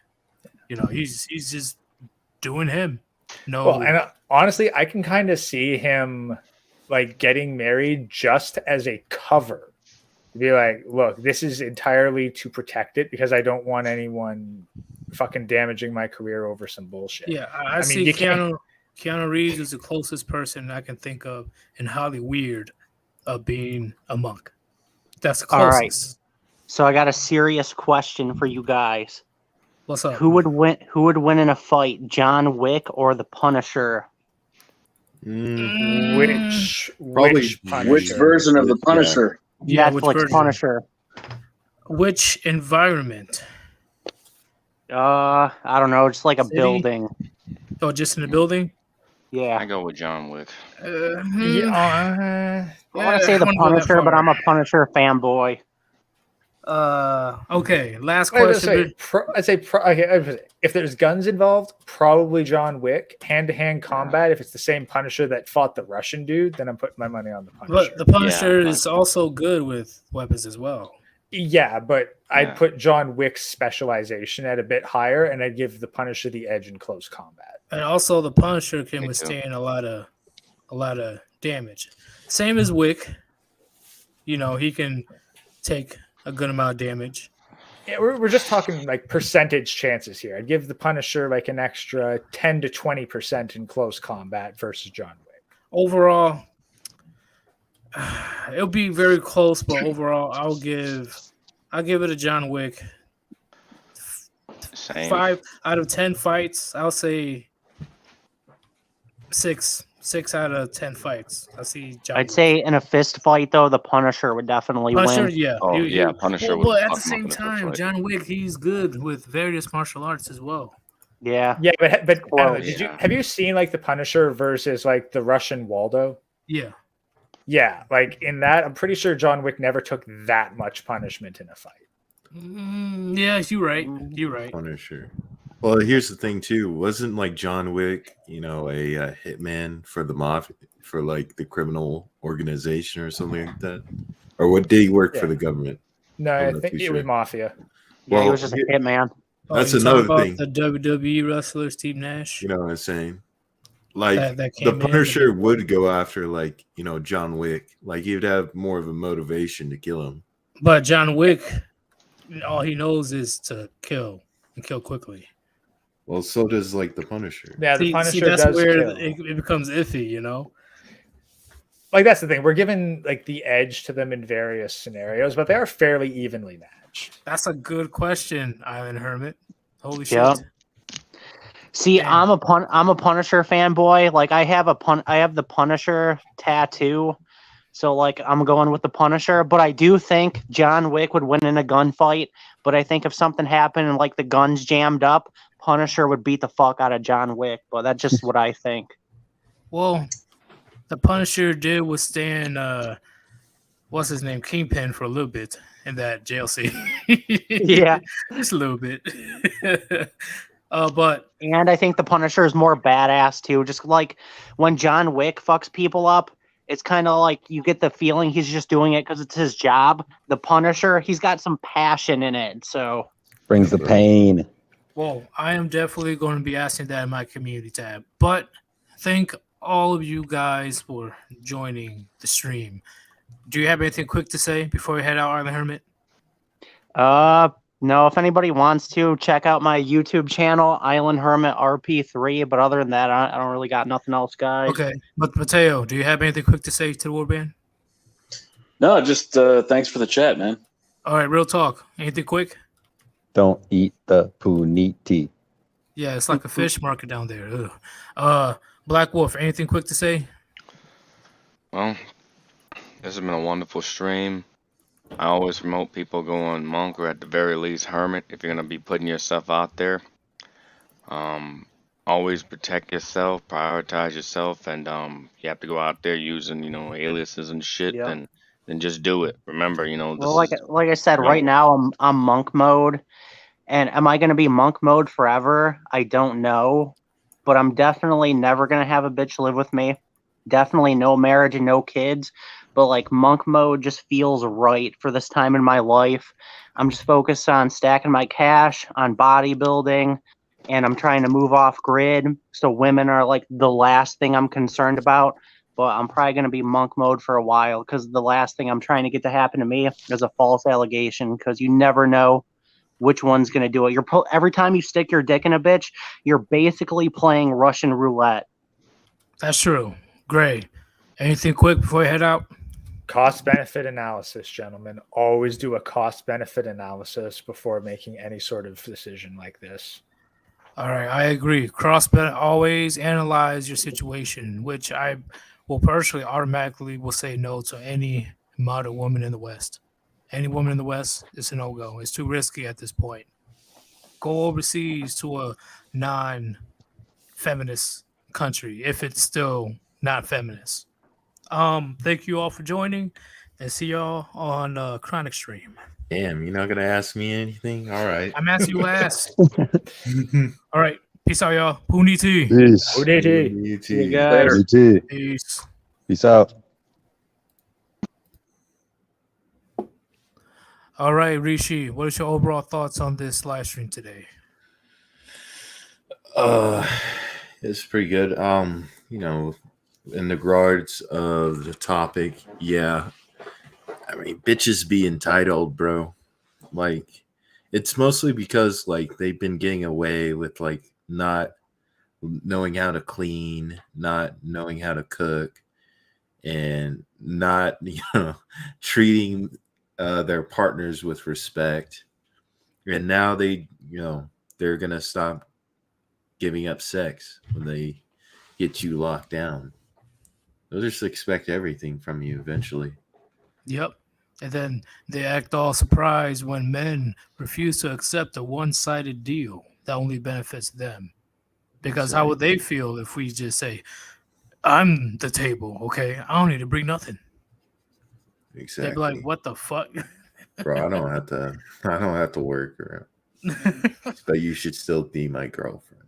You know, he's just doing him. No, Well, and honestly, I can kind of see him like getting married just as a cover. Be like, look, this is entirely to protect it because I don't want anyone fucking damaging my career over some bullshit. yeah, I mean, see Keanu Reeves is the closest person I can think of in Hollywood of being a monk. That's the All closest. right. So I got a serious question for you guys. What's up? Who would win in a fight, John Wick or the Punisher? Which Punisher? Which version of the Punisher? Yeah, which Netflix version? Punisher. Which environment? I don't know, just like a City? building. Oh, just in the building? Yeah. I go with John Wick. I want to say the Punisher, but I'm a Punisher fanboy. Okay. Last I'd question. say if there's guns involved, probably John Wick. Hand-to-hand combat. If it's the same Punisher that fought the Russian dude, then I'm putting my money on the Punisher. But the Punisher is also good with weapons as well. Yeah, but I'd put John Wick's specialization at a bit higher, and I'd give the Punisher the edge in close combat. And also, the Punisher can withstand a lot of damage. Same as Wick. You know, he can take a good amount of damage. Yeah, we're just talking like percentage chances here. I'd give the Punisher like an extra 10 to 20% in close combat versus John Wick. Overall, it'll be very close, but overall, I'll give it a John Wick. Same. 5 out of 10 fights, I'll say 6 out of 10 fights. I see John I'd Wick. say in a fist fight, though, the Punisher would definitely Punisher, win. yeah. Oh, yeah, Punisher would But at fuck the him same up in a fist time, fight. John Wick, he's good with various martial arts as well. Yeah. Yeah, but I don't know, Yeah. have you seen like the Punisher versus like the Russian Waldo? Yeah. Yeah, like in that, I'm pretty sure John Wick never took that much punishment in a fight. Yeah, you're right. You're right. Punisher. Well, here's the thing too. Wasn't like John Wick, a hitman for the mafia, for like the criminal organization or something like that? Or what did he work for the government? No, I'm I not think too it was sure. Mafia. Yeah, he was just a hitman. That's you talking another about thing. The WWE wrestler Steve Nash. You know what I'm saying? Like That came the in. Punisher would go after like, John Wick. Like he would have more of a motivation to kill him. But John Wick, all he knows is to kill and kill quickly. Well, so does like the Punisher. Yeah, the See, Punisher that's does where kill. it becomes iffy, you know? Like that's the thing. We're giving like the edge to them in various scenarios, but they are fairly evenly matched. That's a good question, Island Hermit. Holy shit. Yeah. See, Damn. I'm a Punisher fanboy. Like I have the Punisher tattoo. So like I'm going with the Punisher, but I do think John Wick would win in a gunfight. But I think if something happened and like the guns jammed up, Punisher would beat the fuck out of John Wick. But that's just what I think. Well, the Punisher did withstand what's his name? Kingpin for a little bit in that jail scene. Yeah. Just a little bit. But And I think the Punisher is more badass too. Just like when John Wick fucks people up, it's kind of like you get the feeling he's just doing it because it's his job. The Punisher, he's got some passion in it. So Brings the pain. Well, I am definitely going to be asking that in my community tab. But thank all of you guys for joining the stream. Do you have anything quick to say before we head out, Island Hermit? No, if anybody wants to, check out my YouTube channel, Island Hermit RP3. But other than that, I don't really got nothing else, guys. Okay, but Mateo, do you have anything quick to say to the Warband? No, just thanks for the chat, man. All right, real talk. Anything quick? Don't eat the puniti. Yeah, it's like a fish market down there. Ugh. Black Wolf, anything quick to say? Well, this has been a wonderful stream. I always promote people going monk or at the very least hermit if you're gonna be putting yourself out there. Always protect yourself, prioritize yourself, and you have to go out there using aliases and shit. Yep. Then just do it. Remember, this Well, like I said, Yeah. right now I'm monk mode, and am I going to be monk mode forever? I don't know, but I'm definitely never going to have a bitch live with me. Definitely no marriage and no kids. But like monk mode just feels right for this time in my life. I'm just focused on stacking my cash, on bodybuilding, and I'm trying to move off grid. So women are like the last thing I'm concerned about. But I'm probably going to be monk mode for a while because the last thing I'm trying to get to happen to me is a false allegation, because you never know which one's going to do it. Every time you stick your dick in a bitch, you're basically playing Russian roulette. That's true. Great. Anything quick before we head out? Cost benefit analysis, gentlemen. Always do a cost benefit analysis before making any sort of decision like this. All right, I agree. Always analyze your situation, which I will personally automatically will say no to any modern woman in the West. Any woman in the West, it's a no-go. It's too risky at this point. Go overseas to a non-feminist country if it's still not feminist. Thank you all for joining, and see y'all on Chronic Stream. Damn, you're not gonna ask me anything? All right. I'm asking you last. All right, peace out, y'all. Puniti. Peace. ODT. You guys. ODT. Peace. Peace out. All right, Rishi, what is your overall thoughts on this live stream today? It's pretty good. In regards of the topic, yeah. I mean, bitches be entitled, bro. Like, it's mostly because like they've been getting away with like not knowing how to clean, not knowing how to cook, and not treating their partners with respect. And now they're gonna stop giving up sex when they get you locked down. They'll just expect everything from you eventually. Yep. And then they act all surprised when men refuse to accept a one-sided deal that only benefits them. Because how would they feel if we just say, I'm the table, okay? I don't need to bring nothing. Exactly. They'd be like, what the fuck? Bro, I don't have to work around. But you should still be my girlfriend.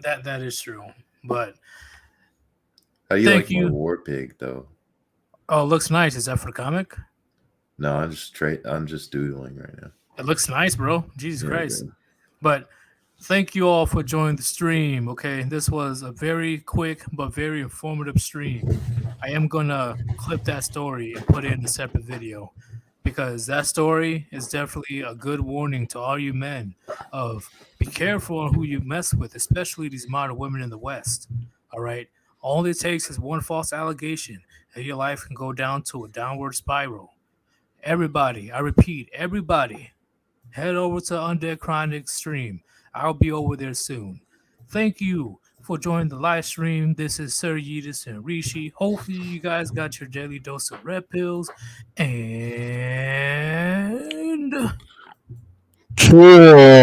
That is true. But how do you thank like you. my war pig though? Oh, it looks nice. Is that for the comic? No, I'm just doodling right now. It looks nice, bro. Jesus Yeah, Christ. good. But thank you all for joining the stream. Okay, this was a very quick but very informative stream. I am gonna clip that story and put it in a separate video, because that story is definitely a good warning to all you men of be careful on who you mess with, especially these modern women in the West. All right, all it takes is one false allegation and your life can go down to a downward spiral. Everybody, I repeat, everybody, head over to Undead Chronic stream. I'll be over there soon. Thank you for joining the live stream. This is Sir Yeetus and Rishi. Hopefully you guys got your daily dose of red pills. And Cheers.